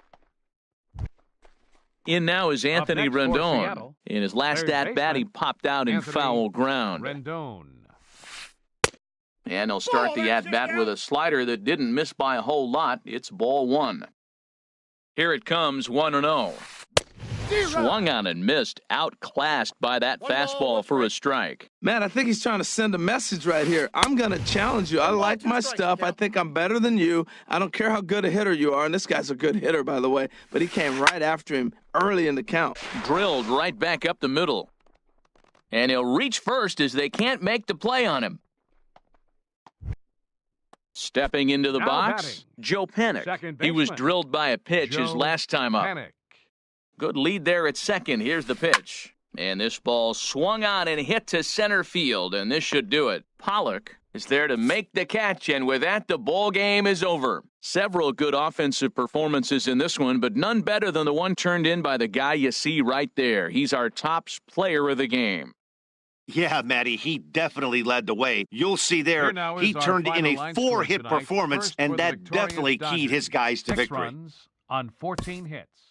In now is Anthony next for Rendon. Seattle, In his last third at-bat, he baseman, popped out in Anthony foul ground. Rendon. And he'll start the at-bat with a slider that didn't miss by a whole lot. It's ball 1. Here it comes, 1-0. Swung on and missed, outclassed by that fastball for a strike. Man, I think he's trying to send a message right here. I'm going to challenge you. I like my stuff. I think I'm better than you. I don't care how good a hitter you are. And this guy's a good hitter, by the way. But he came right after him early in the count. Drilled right back up the middle. And he'll reach first as they can't make the play on him. Stepping into the Now box, batting. Joe Panik. Second He was baseman, drilled by a pitch his Joe last time up. Panik. Good lead there at second. Here's the pitch. And this ball swung on and hit to center field, and this should do it. Pollock is there to make the catch, and with that, the ball game is over. Several good offensive performances in this one, but none better than the one turned in by the guy you see right there. He's our top player of the game. Yeah, Matty, he definitely led the way. You'll see there, he turned in a 4-hit performance, and that definitely keyed his guys to 6 victory. runs on 14 hits.